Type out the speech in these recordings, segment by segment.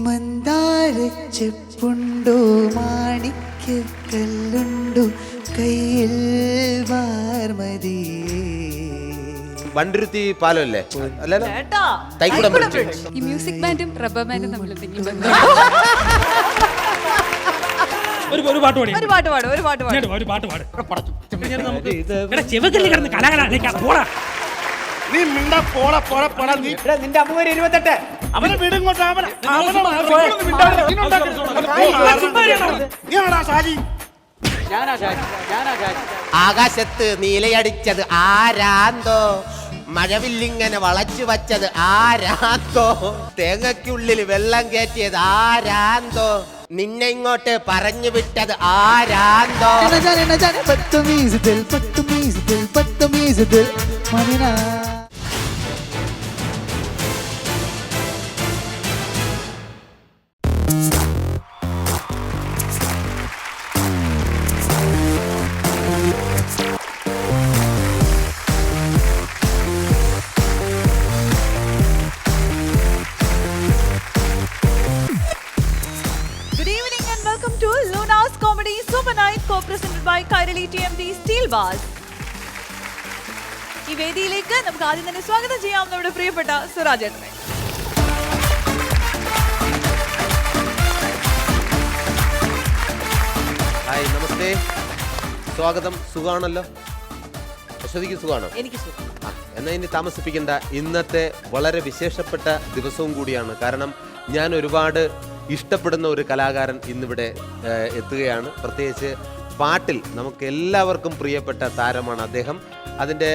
മന്ദാരച്ചെപ്പുണ്ടോ മാണിക്യക്കല്ലുണ്ടോ കയ്യിൽ വാർമതിയേ. വണ്ടിരുത്തി പാലമല്ലേ അല്ലല്ലോ? ഈ മ്യൂസിക് ബാൻഡും റബ്ബർ ബാൻഡും തമ്മിൽ ഒരു പാട്ട് പാടി ഒരു പാട്ട് പാട് ചെവക്കല്ലി കിടന്ന് കലാകലാ പോടാ. നീ മിണ്ട പോടാ പോടാ പോടാ. നീ നിന്റെ അമ്മ 28 അവനെ വീടുങ്ങോട്ട് ആകാശത്ത് നീലയടിച്ചത് ആരാന്തോ, മഴവില്ലിങ്ങനെ വളച്ചു വച്ചത് ആരാന്തോ, തേങ്ങയ്ക്കുള്ളിൽ വെള്ളം കയറ്റിയത് ആരാന്തോ, നിന്നെ ഇങ്ങോട്ട് പറഞ്ഞു വിട്ടത് ആരാന്തോ. Co-presented by Kairali TMD Steel Bars. ഈ വേദിയിലേക്ക് നമുക്ക് ആദ്യം തന്നെ സ്വാഗതം ചെയ്യാം നമ്മുടെ പ്രിയപ്പെട്ട സുരാജ് ഏട്ടനെ. ഹായ്, നമസ്തേ, സ്വാഗതം. സുഖാണല്ലോ? അശ്വതിക്ക് സുഖാണോ? എനിക്ക് സുഖം. എന്നാൽ ഇനി താമസിപ്പിക്കേണ്ട, ഇന്നത്തെ വളരെ വിശേഷപ്പെട്ട ദിവസവും കൂടിയാണ്. കാരണം ഞാൻ ഒരുപാട് ഇഷ്ടപ്പെടുന്ന ഒരു കലാകാരൻ ഇന്നിവിടെ എത്തുകയാണ്. പ്രത്യേകിച്ച് പാട്ടിൽ നമുക്ക് എല്ലാവർക്കും പ്രിയപ്പെട്ട താരമാണ് അദ്ദേഹം. അതിൻ്റെ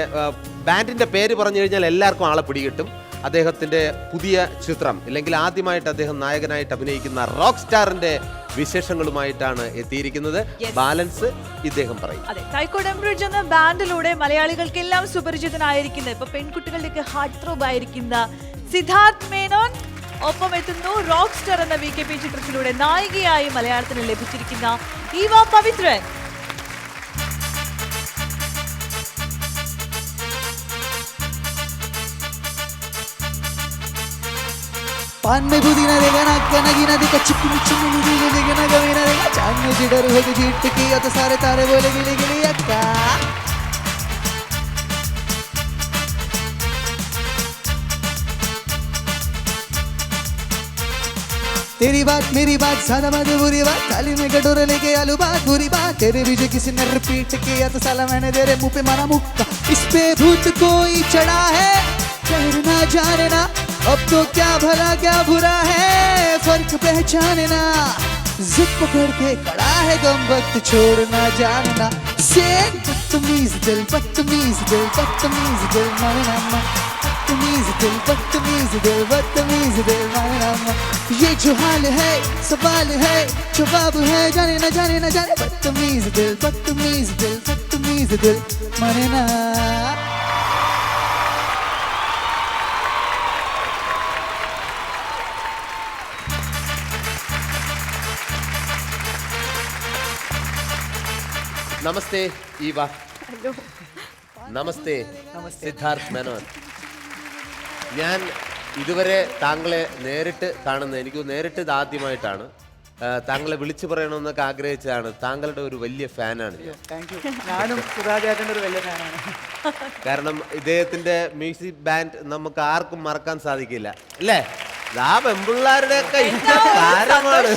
ബാൻഡിൻ്റെ പേര് പറഞ്ഞു കഴിഞ്ഞാൽ എല്ലാവർക്കും ആളെ പിടികിട്ടും. അദ്ദേഹത്തിൻ്റെ പുതിയ ചിത്രം, ഇല്ലെങ്കിൽ ആദ്യമായിട്ട് അദ്ദേഹം നായകനായിട്ട് അഭിനയിക്കുന്ന റോക്ക് സ്റ്റാറിൻ്റെ വിശേഷങ്ങളുമായിട്ടാണ് എത്തിയിരിക്കുന്നത്. ബാലൻസ് ഇദ്ദേഹം പറയും. അതെ, കൈക്കോട് എംബ്രിഡ്ജ് എന്ന ബാൻഡിലൂടെ മലയാളികൾക്കെല്ലാം സുപരിചിതനായിരിക്കുന്ന, ഇപ്പൊ പെൺകുട്ടികളുടെയൊക്കെ ഹാർട്ട് ത്രോബ് ആയിരിക്കുന്ന സിദ്ധാർത്ഥ് മേനോൻ ഒപ്പം എത്തുന്നു. റോക്ക് സ്റ്റാർ എന്ന VKP ചിത്രത്തിലൂടെ നായികയായി മലയാളത്തിന് ലഭിച്ചിരിക്കുന്ന ഈവ പവിത്രൻ. पान में पुदीना देगा ना कनगीना देगा चिकनी चिकनी देगा देगा ना गवीना देगा चांद में जिडर होगी जीट की या तो सारे तारे बोले गिले गिले अक्का. तेरी बात मेरी बात सादा बात बुरी बात, थाली में कटोरे लेके आलू बात बुरी बात, तेरे बीच किसी ने रिपीट किया तो साला मैंने तेरे मुंह पे मारा मुक्का. इस पे भूत कोई चढ़ा है कहना जानना, अब तो क्या भला क्या बुरा है फर्क पहचानना, जिद पकड़ के खड़ा है गम वक्त छोड़ना जानना. से बदतमीज दिल बदतमीज दिल बदतमीज दिल मानना, बदतमीज दिल बदतमीज दिल बदतमीज दिल मानना. ये जो हाल है सवाल है जवाब है जाने ना जाने ना जाने, बदतमीज दिल बदतमीज दिल बदतमीज दिल मानना. നമസ്തേ ഈവ. നമസ്തേ സിദ്ധാർത്ഥ് മേനോൻ. ഞാൻ ഇതുവരെ താങ്കളെ നേരിട്ട് കാണുന്നത്, എനിക്ക് നേരിട്ട് ഇത് ആദ്യമായിട്ടാണ്. താങ്കളെ വിളിച്ചു പറയണമെന്നൊക്കെ ആഗ്രഹിച്ചതാണ്. താങ്കളുടെ ഒരു വലിയ ഫാനാണ് ഞാൻ. ഞാനും സുരാജേട്ടൻ്റെ ഒരു വലിയ ഫാനാണ്. കാരണം ഇദ്ദേഹത്തിന്റെ മ്യൂസിക് ബാൻഡ് നമുക്ക് ആർക്കും മറക്കാൻ സാധിക്കില്ല, അല്ലേ? ആ പെൺപിള്ളാരുടെയൊക്കെ താരമാണ്.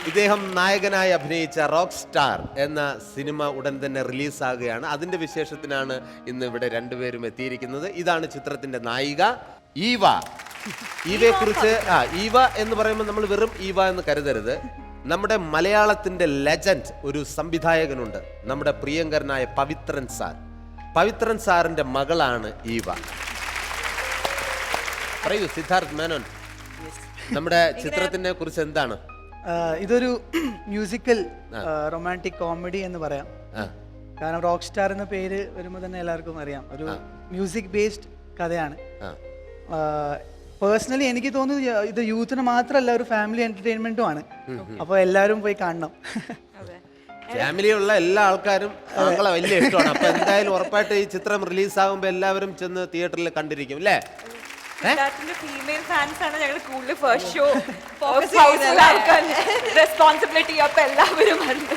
ഇദ്ദേഹം നായകനായി അഭിനയിച്ച റോക്ക് സ്റ്റാർ എന്ന സിനിമ ഉടൻ തന്നെ റിലീസാകുകയാണ്. അതിന്റെ വിശേഷത്തിനാണ് ഇന്ന് ഇവിടെ രണ്ടുപേരും എത്തിയിരിക്കുന്നത്. ഇതാണ് ചിത്രത്തിന്റെ നായിക ഈവ. ഈവയെ കുറിച്ച് ഈവ എന്ന് പറയുമ്പോൾ നമ്മൾ വെറും ഈവ എന്ന് കരുതരുത്. നമ്മുടെ മലയാളത്തിന്റെ ലെജൻഡ് ഒരു സംവിധായകനുണ്ട്, നമ്മുടെ പ്രിയങ്കരനായ പവിത്രൻ സാർ. പവിത്രൻ സാറിന്റെ മകളാണ് ഈവ. പറയൂ സിദ്ധാർത്ഥ് മേനോൻ, നമ്മുടെ ചിത്രത്തിനെ കുറിച്ച് എന്താണ്? ഇതൊരു മ്യൂസിക്കൽ റൊമാൻറ്റിക് കോമഡി എന്ന് പറയാം. കാരണം റോക്ക് സ്റ്റാർ എന്ന പേര് വരുമ്പോൾ തന്നെ എല്ലാവർക്കും അറിയാം, ഒരു മ്യൂസിക് ബേസ്ഡ് കഥയാണ്. പേഴ്സണലി എനിക്ക് തോന്നുന്നു ഇത് യൂത്തിന് മാത്രമല്ല, ഒരു ഫാമിലി എന്റർടൈൻമെന്റും ആണ്. അപ്പോൾ എല്ലാവരും പോയി കാണണം. ഫാമിലിയുള്ള എല്ലാ ആൾക്കാരും താങ്കളെ വലിയ ഇഷ്ടമാണ്. അപ്പൊ എന്തായാലും ഉറപ്പായിട്ട് ഈ ചിത്രം റിലീസാകുമ്പോൾ എല്ലാവരും ചെന്ന് തിയേറ്ററിൽ കണ്ടിരിക്കും, അല്ലേ? സിദ്ധാർത്ഥിന്റെ ഫീമെയിൽ ഫാൻസ് ആണ് ഞങ്ങൾ കൂടുതൽ ഫസ്റ്റ് ഷോ ഫോക്കസ് ചെയ്യുന്ന ആൾക്കാർ റെസ്പോൺസിബിലിറ്റി അപ്പൊ എല്ലാവരും അറിഞ്ഞു.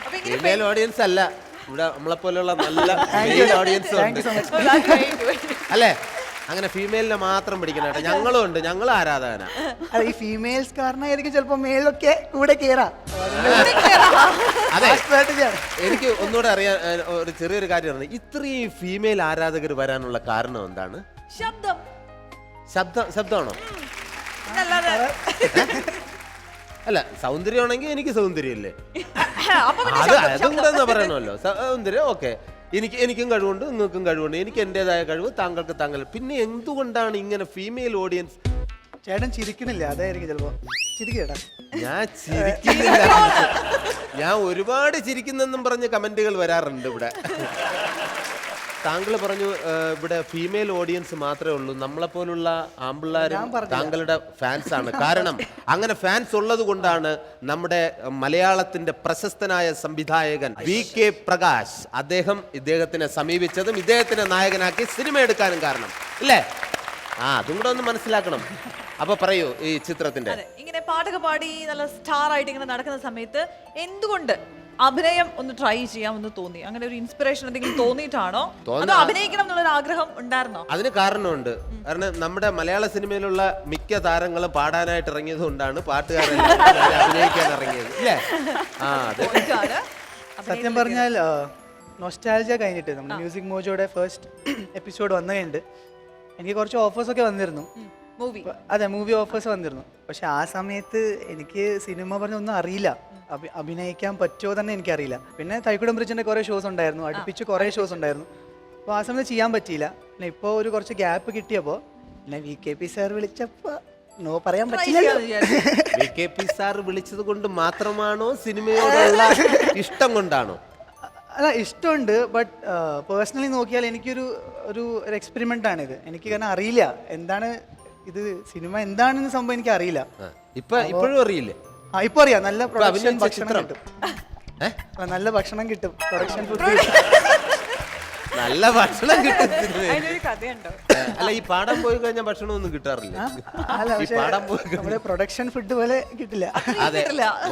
അപ്പൊ ഇങ്ങനെ ഫീമെയിൽ ഓഡിയൻസ് അല്ല ഇവിടെ നമ്മളെ പോലെയുള്ള നല്ല ഓഡിയൻസ് ഉണ്ട് അല്ലേ? അങ്ങനെ ഫീമെയിലിനെ മാത്രം പിടിക്കണം കേട്ടോ. ഞങ്ങളും ഉണ്ട്, ഞങ്ങൾ ആരാധകനാ. അല്ല ഈ ഫീമെയിൽസ് കാരണമായിരിക്കും ചിലപ്പോ മെയിലൊക്കെ കൂടെ കേറാം. അതെ, സ്ട്രാറ്റജിയാണ്. എനിക്ക് ഒന്നുകൂടെ അറിയാൻ ഒരു ചെറിയൊരു കാര്യമാണ്. ഇത്രയും ഫീമെയിൽ ആരാധകർ വരാനുള്ള കാരണം എന്താണ്? ശബ്ദം ശബ്ദമാണോ? എന്നല്ലാതെ അല്ല, സൗന്ദര്യമാണെങ്കിൽ എനിക്ക് സൗന്ദര്യമില്ലേ? അപ്പൊ പിന്നെ അതും കൂടെ എന്നാ പറയണമല്ലോ. സൗന്ദര്യം ഓക്കെ, എനിക്കും കഴിവുണ്ട്, നിങ്ങൾക്കും കഴിവുണ്ട്, എനിക്ക് എൻ്റെതായ കഴിവ്, താങ്കൾക്ക് താങ്കൾ. പിന്നെ എന്തുകൊണ്ടാണ് ഇങ്ങനെ ഫീമെയിൽ ഓഡിയൻസ്? ചേട്ടൻ ചിരിക്കണില്ല, അതായിരിക്കും ചിലപ്പോ. ചിരിക്കേട്ടാ. ഞാൻ ചിരിക്കുന്നില്ല, ഞാൻ ഒരുപാട് ചിരിക്കുന്നെന്നും പറഞ്ഞ് കമന്റുകൾ വരാറുണ്ട് ഇവിടെ. താങ്കൾ പറഞ്ഞു ഇവിടെ ഫീമെയിൽ ഓഡിയൻസ് മാത്രമേ ഉള്ളൂ, നമ്മളെപ്പോലുള്ള ആമ്പിള്ളാരും താങ്കളുടെ ഫാൻസ് ആണ്. കാരണം അങ്ങനെ ഫാൻസ് ഉള്ളത് കൊണ്ടാണ് നമ്മുടെ മലയാളത്തിന്റെ പ്രശസ്തനായ സംവിധായകൻ VK പ്രകാശ് ഇദ്ദേഹത്തിനെ സമീപിച്ചതും ഇദ്ദേഹത്തിനെ നായകനാക്കി സിനിമ എടുക്കാനും കാരണം, ഇല്ലേ? അതും കൂടെ ഒന്ന് മനസ്സിലാക്കണം. അപ്പൊ പറയൂ, ഈ ചിത്രത്തിന്റെ ഇങ്ങനെ പാട്ടൊക്കെ പാടി നല്ല സ്റ്റാർ ആയിട്ട് ഇങ്ങനെ നടക്കുന്ന സമയത്ത് എന്തുകൊണ്ട് അഭിനയം ഒന്ന് ട്രൈ ചെയ്യാമെന്ന് തോന്നി? അങ്ങനെ ഒരു ഇൻസ്പിറേഷൻ എന്തെങ്കിലും തോന്നിയിട്ടാണോ, അതോ അഭിനയിക്കണം എന്നുള്ളൊരു ആഗ്രഹം ഉണ്ടായിരുന്നോ? അതിന് കാരണമുണ്ട്. കാരണം നമ്മുടെ മലയാള സിനിമയിലുള്ള മിക്ക താരങ്ങളും പാടാനായിട്ട് ഇറങ്ങിയത് കൊണ്ടാണ് പാട്ടുകാരെല്ലാം അഭിനയിക്കാൻ ഇറങ്ങിയത്, ഇല്ലേ? സത്യം പറഞ്ഞാൽ നൊസ്റ്റാൾജിയ കഴിഞ്ഞിട്ട് നമ്മുടെ മ്യൂസിക് മോജോയുടെ ഫസ്റ്റ് എപ്പിസോഡ് വന്നു കഴിഞ്ഞിട്ട് എനിക്ക് കുറച്ച് ഓഫേഴ്സ് ഒക്കെ വന്നിരുന്നു. അതെ, മൂവി ഓഫേഴ്സ് വന്നിരുന്നു. പക്ഷെ ആ സമയത്ത് എനിക്ക് സിനിമ പറഞ്ഞൊന്നും അറിയില്ല, അഭിനയിക്കാൻ പറ്റുമോ തന്നെ എനിക്കറിയില്ല. പിന്നെ തൈക്കുടം ബ്രിഡ്ജിന്റെ കുറേ ഷോസ് ഉണ്ടായിരുന്നു, അടുപ്പിച്ച് കുറേ ഷോസ് ഉണ്ടായിരുന്നു. അപ്പോൾ ആ സമയത്ത് ചെയ്യാൻ പറ്റിയില്ല. പിന്നെ ഇപ്പോൾ ഒരു കുറച്ച് ഗ്യാപ്പ് കിട്ടിയപ്പോൾ പിന്നെ VKP സാർ വിളിച്ചപ്പോൾ നോ പറയാൻ പറ്റില്ല. VKP സാർ വിളിച്ചത് കൊണ്ട് മാത്രമാണോ, സിനിമയോടുള്ള ഇഷ്ടം കൊണ്ടാണോ? അല്ല, ഇഷ്ടമുണ്ട്. ബട്ട് പേഴ്സണലി നോക്കിയാൽ എനിക്കൊരു ഒരു എക്സ്പെരിമെൻ്റ് ആണിത്. എനിക്ക് കാരണം അറിയില്ല എന്താണ് ഇത്, സിനിമ എന്താണെന്ന് സംഭവം എനിക്ക് അറിയില്ല. ഇപ്പോഴും അറിയില്ലേ? ഇപ്പൊ അറിയാം. നല്ല പ്രൊഡക്ഷൻ ഭക്ഷണം കിട്ടും, നല്ല ഭക്ഷണം കിട്ടും, പ്രൊഡക്ഷൻ ഫുഡ് നല്ല ഭക്ഷണം കിട്ടും. അതിനൊരു കഥയുണ്ടോ? അല്ല, ഈ പാടാൻ പോയി കഴിഞ്ഞാൽ ഭക്ഷണം ഒന്നും കിട്ടാറില്ല. അല്ല, പക്ഷേ നമ്മുടെ പ്രൊഡക്ഷൻ ഫുഡ് പോലെ കിട്ടില്ല. അതെ,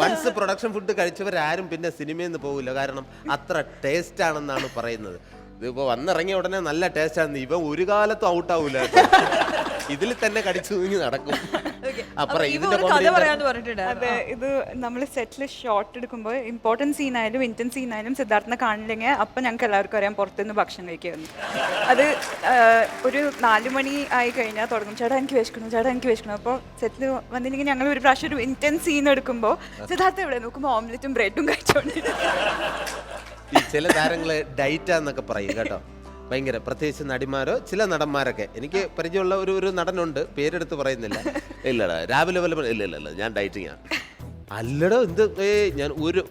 വൺസ് പ്രൊഡക്ഷൻ ഫുഡ് കഴിച്ചവരാരും പിന്നെ സിനിമയിൽ നിന്ന് പോകില്ല. കാരണം അത്ര ടേസ്റ്റ് ആണെന്നാണ് പറയുന്നത്. ഇതിപ്പോ വന്നിറങ്ങിയ ഉടനെ നല്ല ടേസ്റ്റ് ആണ്, ഇവ ഒരു കാലത്തും ഔട്ടാവൂല, ഇതിൽ തന്നെ കടിച്ചു തൂങ്ങി നടക്കും. അതെ, ഇത് നമ്മൾ സെറ്റിൽ ഷോട്ട് എടുക്കുമ്പോൾ ഇമ്പോർട്ടൻറ്റ് സീനായാലും ഇൻറ്റൻസ് സീനായാലും സിദ്ധാർത്ഥനെ കാണില്ലെങ്കിൽ അപ്പം ഞങ്ങൾക്ക് എല്ലാവർക്കും അറിയാം പുറത്തുനിന്ന് ഭക്ഷണം കഴിക്കുമെന്ന്. അത് ഒരു 4 മണി ആയി കഴിഞ്ഞാൽ തുടങ്ങും, ചേട്ടാ എനിക്ക് വിശക്കണം. അപ്പോൾ സെറ്റിൽ വന്നില്ലെങ്കിൽ ഞങ്ങൾ ഒരു പ്രാവശ്യം ഒരു ഇൻറ്റൻസ് സീൻ എടുക്കുമ്പോൾ സിദ്ധാർത്ഥ എവിടെ നോക്കുമ്പോൾ ഓംലെറ്റും ബ്രെഡും കഴിച്ചോണ്ട്. ഈ ചില താരങ്ങള് ഡയറ്റാന്നൊക്കെ പറയും കേട്ടോ, ഭയങ്കര. പ്രത്യേകിച്ച് നടിമാരോ ചില നടന്മാരൊക്കെ. എനിക്ക് പരിചയമുള്ള ഒരു നടനുണ്ട്, പേരെടുത്ത് പറയുന്നില്ല. ഇല്ലടാ, രാവിലെ വല്ല ഇല്ല ഞാൻ ഡയറ്റിങ് ആണ്. അല്ലടോ, എന്ത് ഞാൻ ഒരു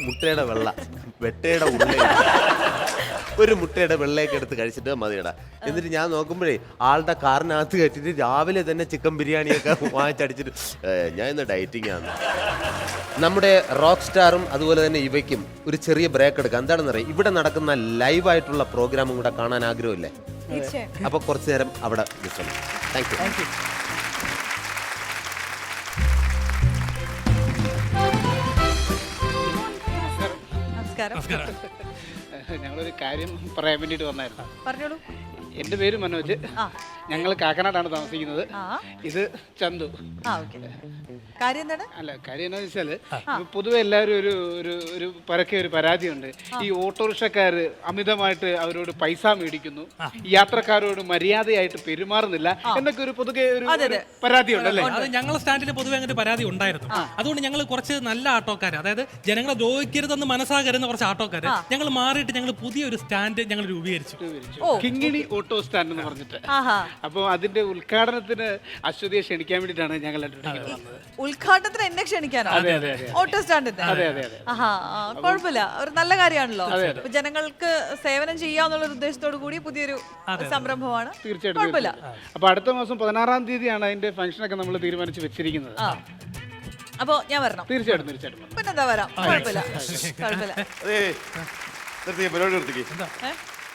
മുട്ടയുടെ ഒരു മുട്ടയുടെ വെള്ളയൊക്കെ എടുത്ത് കഴിച്ചിട്ട് മതിയടാ. എന്നിട്ട് ഞാൻ നോക്കുമ്പോഴേ ആളുടെ കാറിനകത്ത് കയറ്റിട്ട് രാവിലെ തന്നെ ചിക്കൻ ബിരിയാണിയൊക്കെ വാങ്ങിച്ചടിച്ചിട്ട് ഞാൻ ഇന്ന് ഡയറ്റിങ് ആണ്. നമ്മുടെ റോക്ക് സ്റ്റാറും അതുപോലെ തന്നെ ഇവയ്ക്കും ഒരു ചെറിയ ബ്രേക്ക് എടുക്കാം. എന്താണെന്ന് അറിയാം, ഇവിടെ നടക്കുന്ന ലൈവായിട്ടുള്ള പ്രോഗ്രാമും കൂടെ കാണാൻ ആഗ്രഹമില്ലേ? അപ്പൊ കുറച്ചു നേരം അവിടെ വിശ്രമിക്കും. Thank you. നമസ്കാരം. ഞങ്ങളൊരു കാര്യം പറയാൻ വേണ്ടിയിട്ട് വന്നായിരുന്നു. പറഞ്ഞോളൂ. എൻ്റെ പേര് മനോജ്, ഞങ്ങൾ കാക്കനാടാണ് താമസിക്കുന്നത്. ഇത് ചന്തു. കാര്യം എന്താണ്? അല്ല, കാര്യം എന്താണെന്ന് വെച്ചാൽ പൊതുവെ എല്ലാവരും ഒരു പരക്കെ ഒരു പരാതിയുണ്ട്. ഈ ഓട്ടോറിക്ഷക്കാർ അമിതമായിട്ട് അവരോട് പൈസ മേടിക്കുന്നു, യാത്രക്കാരോട് മര്യാദയായിട്ട് പെരുമാറുന്നില്ല എന്നൊക്കെ ഒരു പൊതുവെ ഒരു പരാതി ഉണ്ടല്ലേ? അത് ഞങ്ങളുടെ സ്റ്റാൻഡിൽ പൊതുവെ അങ്ങനെ പരാതി ഉണ്ടായിരുന്നു. അതുകൊണ്ട് ഞങ്ങൾ കുറച്ച് നല്ല ആട്ടോക്കാർ, അതായത് ജനങ്ങളെ ദ്രോഹിക്കരുതെന്ന് മനസ്സാകരുന്ന കുറച്ച് ആട്ടോക്കാർ ഞങ്ങൾ മാറിയിട്ട് ഞങ്ങൾ പുതിയൊരു സ്റ്റാൻഡ് ഞങ്ങൾ രൂപീകരിച്ചു, കിങ്ങിണി ഓട്ടോ സ്റ്റാൻഡ് എന്ന് പറഞ്ഞിട്ട്. അപ്പോൾ അതിന്റെ ഉദ്ഘാടനത്തിന് അശ്വതിയെ ക്ഷണിക്കാൻ വേണ്ടിയിട്ടാണ് ഞങ്ങൾ ഉദ്ഘാടനത്തിന് എന്നെ ക്ഷണിക്കാനോ? ഓട്ടോ സ്റ്റാൻഡിന്റെ? കുഴപ്പമില്ല, ഒരു നല്ല കാര്യമാണല്ലോ. ജനങ്ങൾക്ക് സേവനം ചെയ്യാന്നുള്ള ഉദ്ദേശത്തോടു കൂടി പുതിയൊരു സംരംഭമാണ്. തീർച്ചയായിട്ടും. അപ്പൊ അടുത്ത മാസം 16-ാം തീയതിയാണ് അതിന്റെ ഫംഗ്ഷനൊക്കെ നമ്മൾ തീരുമാനിച്ച് വെച്ചിരിക്കുന്നത്. അപ്പൊ ഞാൻ വരണം? തീർച്ചയായിട്ടും. പിന്നെന്താ, വരാം. കുഴപ്പമില്ല.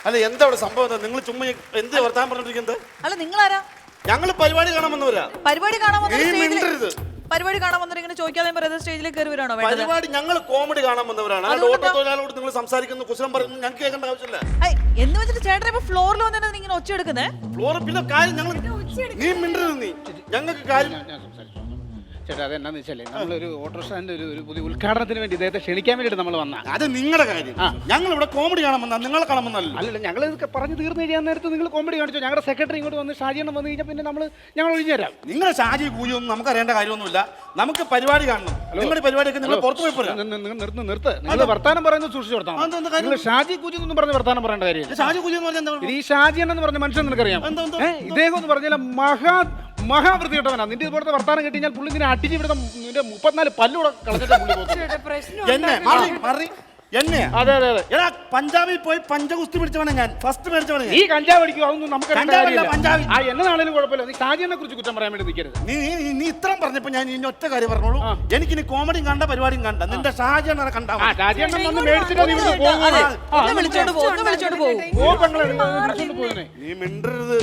അല്ല എന്താ ഇവിടെ സംഭവം എന്താ? നിങ്ങൾ ചുമ്മാ എന്ത് വർത്താൻ പറഞ്ഞിരിക്കുന്നത്? അല്ല നിങ്ങളാരാ? ഞങ്ങൾ പരിപാടി കാണാൻ വന്നവരാ. പരിപാടി കാണാൻ നീ മിണ്ടരുത്. പരിപാടി കാണാൻ വന്നിട്ട് ഇങ്ങനെ ചോദിക്കാതെ പറയുന്നത് സ്റ്റേജിലേക്ക് കയറി വരാണോ വേണ്ടത്? പരിപാടി ഞങ്ങൾ കോമഡി കാണാൻ വന്നവരാണ്. ഓട്ടോ തൊഴിലാളിയോട് നിങ്ങൾ സംസാരിക്കുന്നു, കുശലം പറയുന്നു, ഞങ്ങൾക്ക് കേൾക്കേണ്ട ആവശ്യമില്ല. എന്ന് വെച്ചിട്ട് ചേട്ടൻ ഇപ്പൊ ഫ്ലോറിൽ വന്നിട്ട് ഇങ്ങനെ ഒച്ച എടുക്കുന്നേ? ഫ്ലോർ പിന്നെ കാര്യം ഞങ്ങൾ നീ മിണ്ടരുത്. നീ ഞങ്ങൾക്ക് കാര്യം ഞാൻ സംസാരിച്ചു. ചേട്ടാ അതെന്നാന്ന് വെച്ചാലേ നമ്മളൊരു ഓട്ടോറിക്ഷാൻ്റെ ഒരു പുതിയ ഉദ്ഘാടനത്തിന് വേണ്ടി ഇദ്ദേഹത്തെ ക്ഷണിക്കാൻ വേണ്ടിയിട്ട് നമ്മൾ വന്ന. അത് നിങ്ങളുടെ കാര്യം. ഞങ്ങൾ ഇവിടെ കോമഡി കാണാൻ വന്നാൽ നിങ്ങളെ കാണാൻ വന്നല്ലോ. അല്ലല്ല, ഞങ്ങൾ ഇതൊക്കെ പറഞ്ഞു തീർന്നു കഴിയാൻ നേരത്ത് നിങ്ങൾ കോമഡി കാണിച്ചോ. ഞങ്ങളുടെ സെക്രട്ടറി ഇങ്ങോട്ട് വന്ന് ഷാജിയണ്ണം വന്നു കഴിഞ്ഞാൽ പിന്നെ ഞങ്ങൾ ഒഴിഞ്ഞു തരാം. നിങ്ങളുടെ ഷാജി കൂലിയൊന്നും നമുക്ക് അറിയേണ്ട കാര്യമൊന്നുമില്ല. നമുക്ക് പരിപാടി കാണണം. നിങ്ങളുടെ പരിപാടിയൊക്കെ നിങ്ങൾ പുറത്തു പോയി പോരാ. നിർത്ത്. നിങ്ങൾ വർത്താനം പറയുന്നത് സൂക്ഷിച്ച് വർത്താനം. നിങ്ങൾ ഷാജി കൂജി ഒന്നും പറഞ്ഞ് വർത്താനം പറയേണ്ട കാര്യമില്ല. ഷാജി കൂലി എന്ന് പറഞ്ഞാൽ ഈ ഷാജിയണ്ണൻ എന്ന് പറഞ്ഞ മനുഷ്യൻ നിനക്കറിയാം. ഇദ്ദേഹം എന്ന് പറഞ്ഞാൽ മഹാവൃത്തികെട്ടവനാ. നിന്റെ ഇതുപോലത്തെ വർത്താനം കിട്ടിയാൽ പുള്ളി നിന്നെ അടിച്ച് ഇവിടുത്തെ 34 പല്ലൂടെ കളഞ്ഞിട്ട് പുള്ളി പോകും. എന്നെ അതെ എടാ പഞ്ചാബിൽ പോയി പഞ്ചഗുസ്തി പിടിച്ചവനെ ഞാൻ. ഫസ്റ്റ് മേടിച്ചവനെ. ഈ കഞ്ചാവ് അടിക്കും അതൊന്നും നമുക്ക് പഞ്ചാബി എന്നാണേലും കുഴപ്പമില്ല. നീ ഷാജിയനെ കുറിച്ച് കുറ്റം പറയാൻ വേണ്ടി നിൽക്കരുത്. നീ ഇത്രയും പറഞ്ഞപ്പോ ഞാൻ ഇനി ഒറ്റ കാര്യം പറഞ്ഞോളൂ. എനിക്കിനി കോമഡിയും കണ്ട പരിപാടിയും കണ്ട നിന്റെ ഷാജിയണ്ണനെ കണ്ടാ ഷാജിയണ്ണൻ വന്ന് മേടിച്ചിട്ട് നീ മിണ്ടരുത്.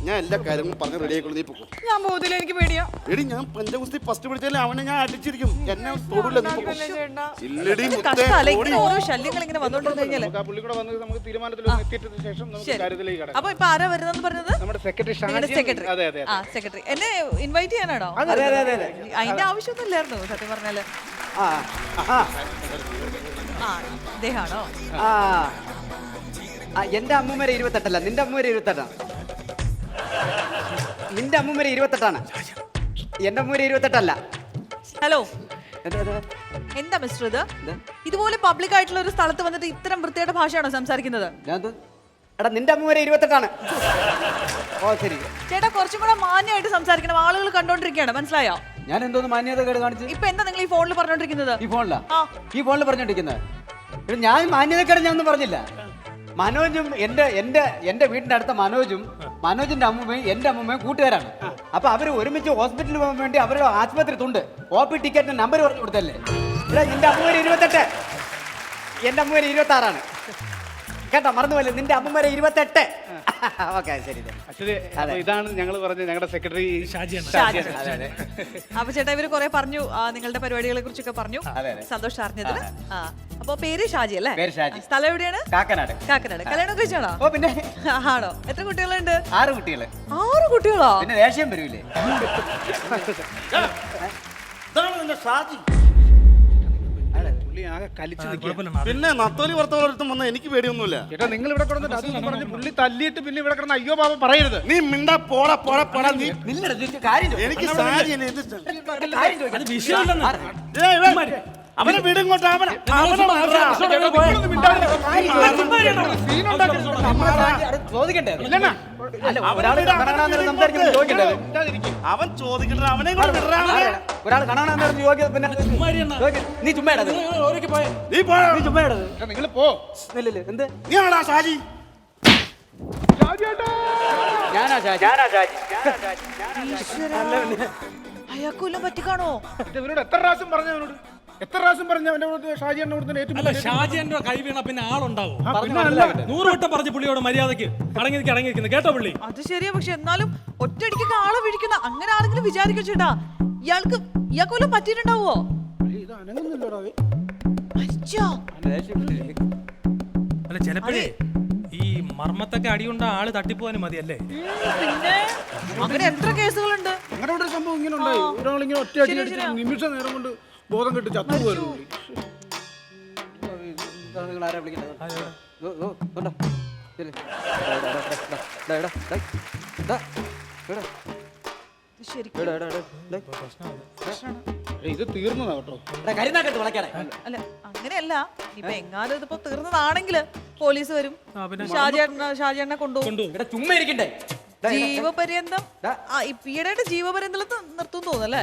ഞാൻ എല്ലാ കാര്യങ്ങളും പറഞ്ഞ് റെഡി ആയിക്കോളൂ. നീ പൊക്കോ. ഞാൻ പോകുന്നില്ല, എനിക്ക് പേടിയാ. എടി ഞാൻ പഞ്ചഗുസ്തി ഫസ്റ്റ് പിടിച്ചാലേ അവനെ ഞാൻ അടിച്ചിരിക്കും. എന്നെ തൊടൂല. ഇല്ലടി ഓരോ ശല്യങ്ങൾ ഇങ്ങനെ വന്നോണ്ടിരുന്നു കഴിഞ്ഞാല് പുള്ളിക്കൂടെ വന്ന് നമുക്ക് തീരുമാനത്തിൽ എത്തിയതിനു ശേഷം നമുക്ക് കാര്യത്തിലേക്ക് കടക്കാം. അപ്പൊ ഇപ്പൊ ആരാ വരുന്നെന്ന് പറഞ്ഞത്? നമ്മുടെ സെക്രട്ടറി സെക്രട്ടറി എന്നെ ഇൻവൈറ്റ് ചെയ്യാനാണോ? അതിന്റെ ആവശ്യമൊന്നും ഇല്ലായിരുന്നു സത്യം പറഞ്ഞാല്. ഇദ്ദേഹാണോ? എന്റെ അമ്മൂമ്മരെ 28 നിന്റെ അമ്മൂമ്മരെ 28. നിന്റെ അമ്മൂമ്മരെ 28. എന്റെ അമ്മൂമ്മരെ 28. ഹലോ, എന്താ മിസ്റ്റർ ഇത്? ഇതുപോലെ പബ്ലിക് ആയിട്ടുള്ള ഒരു സ്ഥലത്ത് വന്നിട്ട് ഇത്തരം വൃത്തിയുടെ ഭാഷയാണോ സംസാരിക്കുന്നത്? എടാ നിന്റെ അമ്മൂമ്മരെ 28. ഓ ശരി ചേട്ടാ, കുറച്ചും കൂടെ മാന്യമായിട്ട് സംസാരിക്കണം. ആളുകൾ കണ്ടോണ്ടിരിക്കുകയാണ്, മനസ്സിലായോ? ഞാൻ എന്തോന്ന് മാന്യത കേട് കാണിച്ചു? ഇപ്പൊ എന്താ നിങ്ങൾ ഈ ഫോണിൽ പറഞ്ഞോണ്ടിരിക്കുന്നത്? ഈ ഫോണിൽ പറഞ്ഞോണ്ടിരിക്കുന്നത് ഞാൻ മാന്യതക്കേട് ഞാൻ ഒന്നും പറഞ്ഞില്ല. മനോജും എന്റെ വീടിന്റെ അടുത്ത മനോജിന്റെ അമ്മൂമ്മയും എന്റെ അമ്മൂമ്മയും കൂട്ടുകാരാണ്. അപ്പൊ അവര് ഒരുമിച്ച് ഹോസ്പിറ്റലിൽ പോകാൻ വേണ്ടി അവരുടെ ആശുപത്രി തുണ്ട് OP ടിക്കറ്റിന് നമ്പർ പറഞ്ഞു കൊടുത്തല്ലേ. ഇവിടെ നിന്റെ അമ്മൂമ്മര് 28, എന്റെ അമ്മൂമ്മര് 26. കേട്ടോ, മറന്നുപോലെ നിന്റെ അമ്മൂമ്മര് 28. ഓക്കെ ശരി. ഇതാണ് ഞങ്ങൾ പറഞ്ഞ ഞങ്ങളുടെ സെക്രട്ടറി അപ്പൊ ചേട്ടാ ഇവര് കുറെ പറഞ്ഞു, നിങ്ങളുടെ പരിപാടികളെ കുറിച്ചൊക്കെ പറഞ്ഞു. സന്തോഷം അറിഞ്ഞതിന്. അപ്പൊ പേര് ഷാജി അല്ലേ? സ്ഥലം എവിടെയാണ്? കാക്കനാട്. കല്യാണം കഴിച്ചാണോ? ഓ പിന്നെ. ആണോ? എത്ര കുട്ടികളുണ്ട്? 6 കുട്ടികള്. 6 കുട്ടികളോ? പിന്നെ ദേഷ്യം വരൂലേ? ഷാജി പുള്ളി ആകെ കലിച്ചു നിൽക്കുക. പിന്നെ നത്തോലി പുറത്തോടത്തും വന്ന എനിക്ക് പേടിയൊന്നുമില്ല. ചേട്ടാ നിങ്ങൾ ഇവിടെ കിടന്നിട്ട് അതൊന്നും പറഞ്ഞ് പുള്ളി തല്ലിയിട്ട് പിന്നെ ഇവിടെ കിടന്ന് അയ്യോ ബാബ പറയരുത്. നീ മിണ്ടാ പോടാ നീ എനിക്ക് അവനെ വീടുങ്ങോട്ട് ചോദിക്കണ്ടേ? അവൻ ചോദിക്കണ്ട. അവനെ ഒരാൾ കാണാൻ പിന്നെ നീ ചുമ്മാ നിങ്ങൾ പോ. എന്ത് നീ ആണാ ഷാജി? ഞാനാ ഷാജി. അയാൾക്കൊല്ലം പറ്റിക്കാണോ? ഇവരോട് എത്ര പ്രാവശ്യം പറഞ്ഞു? അവനോട് ഷാജിയണ്ണ അല്ല, ഷാജിയന്റെ കൈ വീണ പിന്നെ ആളുണ്ടാവും. 100 വട്ടം പറഞ്ഞു പുള്ളിയോട് മര്യാദക്ക് അടങ്ങിയിരിക്കുന്നത് കേട്ടോ പുള്ളി. അത് ശരിയാ, പക്ഷെ എന്നാലും ഒറ്റയടിക്ക് ആളെ വിളിക്കുന്ന അങ്ങനെ ആരെങ്കിലും വിചാരിക്കും ചേട്ടാ. ഇയാൾക്കൊല്ലം പറ്റിയിട്ടുണ്ടാവോ? അല്ല, ചിലപ്പോഴേ ഈ മർമ്മത്തൊക്കെ അടിയുണ്ട ആള് തട്ടിപ്പോവാനും മതിയല്ലേ? പിന്നെ അങ്ങനെ എത്ര കേസുകളുണ്ട്? ഞങ്ങളുടെ ഇവിടെ സംഭവം ഇങ്ങനെ ഉണ്ടായി. ഒരാളിങ്ങനെ ഒറ്റ അടി അടിച്ച് നിമിഷ നേരം കൊണ്ട് ബോധം കെട്ട് ചത്തുപോയിരുന്നു. ഇത് തീർന്നതാ കേട്ടോ. അല്ല അങ്ങനെയല്ല, ഇപ്പൊ എങ്ങാനും ഇതിപ്പോ തീർന്നതാണെങ്കിൽ പോലീസ് വരും, ഷാജിയണ്ണനെ കൊണ്ടുപോകും. ചുമ്മാ ഇരിക്കണ്ടേ? ജീവപര്യന്തം ഈയിടെയായിട്ട് ജീവപര്യന്തം നിർത്തും തോന്നല്ലേ?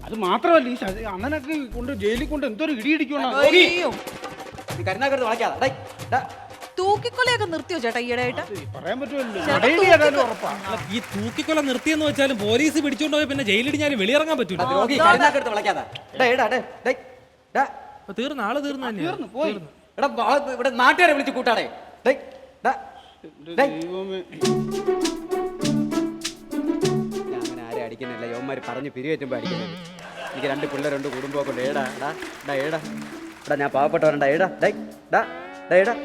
അത് മാത്രമല്ല ഈ അണ്ണനൊക്കെ കൊണ്ട് ജയിലിൽ കൊണ്ട് എന്തൊരു ഇടിയിടിക്കണം. തൂക്കിക്കൊലയൊക്കെ നിർത്തിയോ ചേട്ടാ ഈയിടെയായിട്ട്? പറയാൻ പറ്റുമല്ലോ. ഈ തൂക്കിക്കൊല നിർത്തിയെന്ന് വെച്ചാലും പോലീസ് പിടിച്ചോണ്ട് പോയി പിന്നെ ജയിലിടിഞ്ഞാലും വെളിയിറങ്ങാൻ പറ്റൂല. തീർന്ന ആള് തീർന്നു ഇവിടെ നാട്ടുകാരെ വിളിച്ച് കൂട്ടാടേ. ഡേയ്, ഡാ, ഡേയ്. ദൈവമേ. ഞാൻ അങ്ങനെ ആരെ അടിക്കുന്നില്ല, യോന്മാർ പറഞ്ഞ് പിരിവെറ്റുമ്പോൾ അടിക്കുന്നില്ല. എനിക്ക് 2 പിള്ളേരുണ്ട്, കുടുംബമൊക്കെ ഉണ്ട്. ഏടാ ഡാ ഡാ ഏടാ എടാ ഞാൻ പാവപ്പെട്ടവരുണ്ടാ. ഏടാ ഡേയ് ഡാ ഡാ ഏടാ.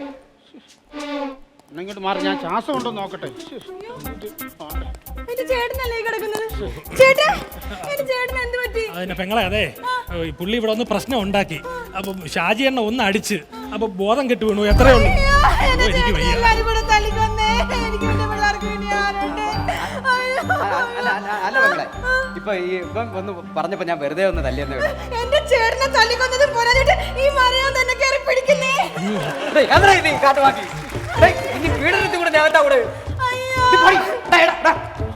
എന്നാ ഇങ്ങോട്ട് മാറി, ഞാൻ ശ്വാസം ഉണ്ടോ നോക്കട്ടെ. എന്റെ ചേട്ടനല്ലേ ഈ കിടക്കുന്നത്? ചേട്ടാ, എന്റെ ചേട്ടന് എന്ത് പറ്റി? അതിന്റെ പെങ്ങളെ അതെ ഈ പുള്ളി ഇവിടെ ഒന്ന് പ്രശ്നം ഉണ്ടാക്കി. അപ്പൊ ഷാജി എണ്ണ ഒന്ന് അടിച്ച് അപ്പൊ ബോധം കെട്ട് വീണു. എത്രയേ ഉള്ളൂ. എന്റെ എനിക്ക് ചേട്ടനെ വയ്യ. എല്ലാരും കൂടെ തല്ലിക്കൊന്നേ. എനിക്ക് എന്റെ പിള്ളേർക്ക് വേണ്ടി ആരുണ്ട്? അയ്യോ. അല്ല മകളെ, ഇപ്പൊ ഈ ഇപ്പം ഒന്ന് പറഞ്ഞപ്പോ ഞാൻ വെറുതെ ഒന്ന് തല്ലിയെന്ന് കേട്ടോ. എന്റെ ചേട്ടനെ തല്ലിക്കൊന്നത് പോരാഞ്ഞിട്ട് ഈ മറിയാൻ തന്നെ കയറി പിടിക്കുന്നേ. ഡേയ്, അതെടാ ഇത് കാട്ടുവാക്കി. ഡേയ്, ഇനി പീഡനത്തിൽ കൂടെ ഞാൻ എന്താ കൂടെ? അയ്യോ. നീ പോടി. ഡാ, എടാ, ഡാ,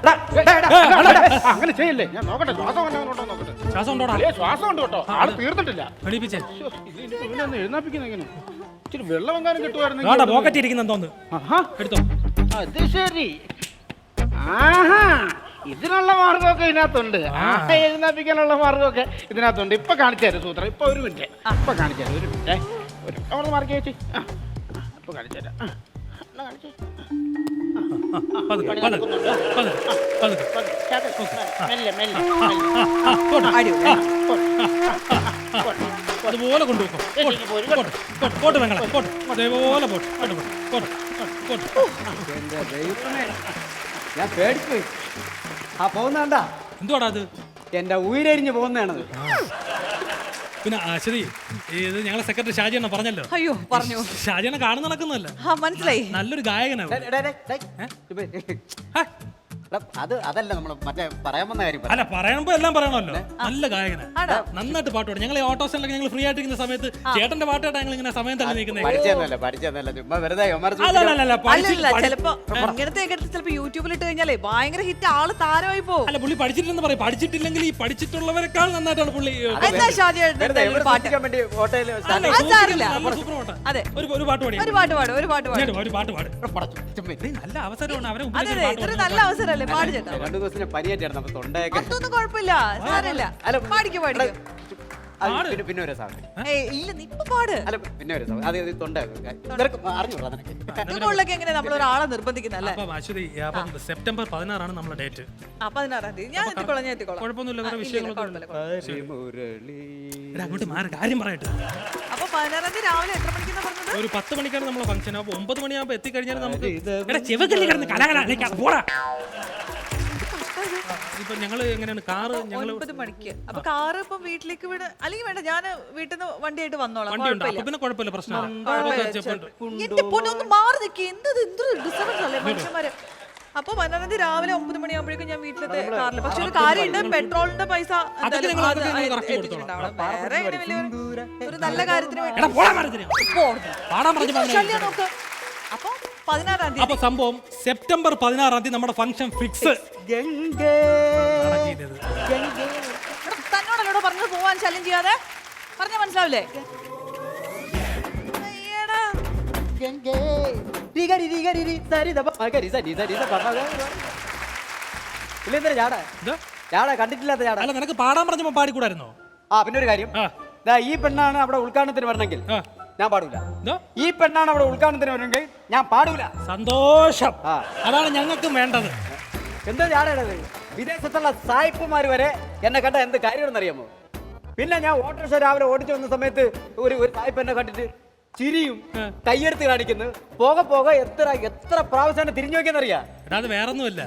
ഡാ, ഡാ, ഡാ. അങ്ങനെ ചെയ്യല്ലേ, ഞാൻ നോക്കട്ടെ, ശ്വാസം ഉണ്ടോ നോക്കട്ടെ. ശ്വാസം ഉണ്ടോടാ? അല്ലേ, ശ്വാസം ഉണ്ട് കേട്ടോ, ആള് തീർന്നിട്ടില്ല. എണീപ്പിച്ചേ. ഇവനൊന്ന് എഴുന്നേപ്പിക്കുന്ന എങ്ങനെ? ഇച്ചിരി വെള്ളം എങ്ങാനും വേണ്ട കിട്ടുമായിരുന്നു. പോക്കറ്റ് ഇരിക്കുന്നെന്തോന്ന് എടുത്തോ. അത് ശരി. ആഹാ, ഇതിനുള്ള മാർഗമൊക്കെ ഇതിനകത്തുണ്ട്. എഴുന്നേപ്പിക്കാനുള്ള മാർഗമൊക്കെ ഇതിനകത്തുണ്ട്. ഇപ്പൊ കാണിച്ചായിരുന്നു സൂത്രം. ഇപ്പൊ 1 മിനിറ്റ്. ഇപ്പൊ കാണിച്ചായിരുന്നു 1 മിനിറ്റ്. അവിടെ മാർക്ക് ചേച്ചി. ഇപ്പൊ കാണിച്ചുതരാം. കാണിച്ചു. പതുക്കെ, പതുക്കെ, പതുക്കെ, പതുക്കെ. മെല്ലെ മെല്ലെ അതുപോലെ കൊണ്ടുപോകും. പോട്ട് വെങ്ങളെ പോട്ട് അതേപോലെ പോട്ട് പോട്ട് പോട്ട്. എന്റെ ദൈവമേ, ഞാൻ പേടിച്ചു. ആ പോകുന്നതാ എന്തുവാടാ അത്? എന്റെ ഉയരെരിഞ്ഞ് പോകുന്നതാണത്. പിന്നെ ശരി, ഇത് ഞങ്ങളെ സെക്രട്ടറി ഷാജിയണ്ണ പറഞ്ഞല്ലോ. അയ്യോ, പറഞ്ഞു. ഷാജിയണ്ണ കാണുന്ന നടക്കുന്നല്ല, മനസ്സിലായി. നല്ലൊരു ഗായകനാണ്. അതല്ല നമ്മൾ മറ്റേ പറയാൻ വന്ന കാര്യം. അല്ല പറയുമ്പോ എല്ലാം പറയണമല്ലോ. നല്ല ഗായകനാ, നന്നായിട്ട് പാട്ട് പാടും. ഞങ്ങൾ ഈ ഓട്ടോ സ്റ്റാൻഡിലൊക്കെ ഞങ്ങൾ ഫ്രീ ആയിട്ടിരിക്കുന്ന സമയത്ത് ചേട്ടന്റെ പാട്ടായിട്ട് ഞങ്ങൾ ഇങ്ങനെ സമയം തള്ളി നിൽക്കുന്നത്. പഠിച്ചതല്ല ചുമ്മാ വെറുതെ ചിലപ്പോ ഇങ്ങനത്തെ ചിലപ്പോ യൂട്യൂബിൽ ഇട്ട് കഴിഞ്ഞാലേ ഭയങ്കര ഹിറ്റ്, ആള് താരമായി പോകും. അല്ല പുള്ളി പഠിച്ചിട്ടില്ലെന്ന് പറയും. പഠിച്ചിട്ടില്ലെങ്കിൽ ഈ പഠിച്ചിട്ടുള്ളവരെക്കാൾ നന്നായിട്ടാണ് പുള്ളി. എന്താ ഷാജി പാട്ട്? അതെ, ഒരു പാട്ട് പാടി. ഒരു പാട്ട് പാടും, ഒരു പാട്ട് പാടും. ഒരു പാട്ട് പാട്. നല്ല അവസരമാണ് അവരെ അതെ, അതെ, ഇതൊരു നല്ല അവസരമല്ലേ? പാട് ചേട്ടാ. 2 ദിവസം പനിയായിട്ടായിരുന്നു, അപ്പൊ തൊണ്ടയൊക്കെ. അതൊന്നും കുഴപ്പമില്ല, സാരമില്ല. പാടിക്കോ പാടിക്കോ. പിന്നെ ഒരു സാധനം. ഇല്ല, നീ ഇപ്പൊ പാട്. അല്ല പിന്നെ ഒരു സാധനം, അത് തൊണ്ട അറിഞ്ഞൂടാ നിനക്ക്. മുകളിലൊക്കെ എങ്ങനെ നമ്മൾ ഒരാളെ നിർബന്ധിക്കുന്നല്ലേ? അപ്പം സെപ്റ്റംബർ 16 നമ്മുടെ ഡേറ്റ്. 16-ാം തീയതി ഞാൻ എത്തിക്കോളാം, ഞാൻ എത്തിക്കോളാം. കുഴപ്പമൊന്നുമില്ല, വേറെ വിഷയങ്ങളൊക്കെ. അങ്ങോട്ട് മാറി കാര്യം പറയട്ടെ. അപ്പൊ 16-ാം തീയതി രാവിലെ എത്ര മണിക്കാണ് പറഞ്ഞത്? ഒരു 10 മണിക്കാണ് നമ്മളെ ഫംഗ്ഷൻ. അപ്പൊ 9 മണിയാകുമ്പോ എത്തിക്കഴിഞ്ഞാൽ നമുക്ക് ചെവകല്ലി കിടന്ന് കലകലാണ് പോടാ. ഇപ്പൊ ഞങ്ങള് എങ്ങനെയാണ് കാറ്? ഞങ്ങൾ 9 മണിക്ക്. അപ്പൊ കാറ് ഇപ്പം വീട്ടിലേക്ക് വിട്, അല്ലെങ്കിൽ വേണ്ട, ഞാൻ വീട്ടിൽ നിന്ന് വണ്ടിയായിട്ട് വന്നോളാം. വണ്ടിയുണ്ട്, അപ്പൊ പിന്നെ കുഴപ്പമില്ല, പ്രശ്നമാണ്. എന്റെ പൊന്നെ, ഒന്ന് മാറി നിൽക്കി. എന്തൊരു ഡിസ്റ്റർബൻസ് അല്ലേ മനുഷ്യന്മാര്. അപ്പൊ 16-ാം തീയതി രാവിലെ 9 മണിയാകുമ്പോഴേക്കും ഞാൻ വീട്ടിലത്തെ കാറിൽ. പക്ഷെ ഒരു കാര്യമുണ്ട്, പെട്രോളിന്റെ പൈസ വേറെ ഒരു നല്ല കാര്യത്തിന് ശല്യം നോക്ക്. അപ്പൊ 16-ാം തീയതി. അപ്പൊ സംഭവം സെപ്റ്റംബർ 16-ാം തീയതി നമ്മുടെ ഫംഗ്ഷൻ ഫിക്സ്. തന്നോടല്ലോ പറഞ്ഞത് പോവാൻ, ശല്യം ചെയ്യാതെ. പറഞ്ഞ മനസ്സിലാവില്ലേ? കണ്ടിട്ടില്ലാത്ത ചാട. അല്ല, നിനക്ക് പാടാൻ പറഞ്ഞപ്പോ പാടിക്കൂടായിരുന്നോ? ആ പിന്നെ ഒരു കാര്യം, ഈ പെണ്ണാണ് അവിടെ ഉദ്ഘാടനത്തിന് വരണമെങ്കിൽ ഞാൻ പാടൂല. ഈ പെണ്ണാണ് അവിടെ ഉദ്ഘാടനത്തിന് വരണമെങ്കിൽ ഞാൻ പാടൂല. സന്തോഷം, അതാണ് ഞങ്ങൾക്ക് വേണ്ടത്. എന്താ ചാടേണ്ടത്? വിദേശത്തുള്ള സായിപ്പുമാർ വരെ എന്നെ കണ്ട എന്ത് കാര്യമെന്നറിയാമോ? പിന്നെ ഞാൻ ഓട്ടോറിക്ഷ രാവിലെ ഓടിച്ചു വന്ന സമയത്ത് ഒരു സായിപ്പ് എന്നെ കണ്ടിട്ട് ചിരിയും കയ്യെടുത്ത് കാണിക്കുന്നു. പോകെ പോകെ എത്ര പ്രാവശ്യം തിരിഞ്ഞു നോക്കിയെന്നറിയാ. അത് വേറൊന്നുമില്ല,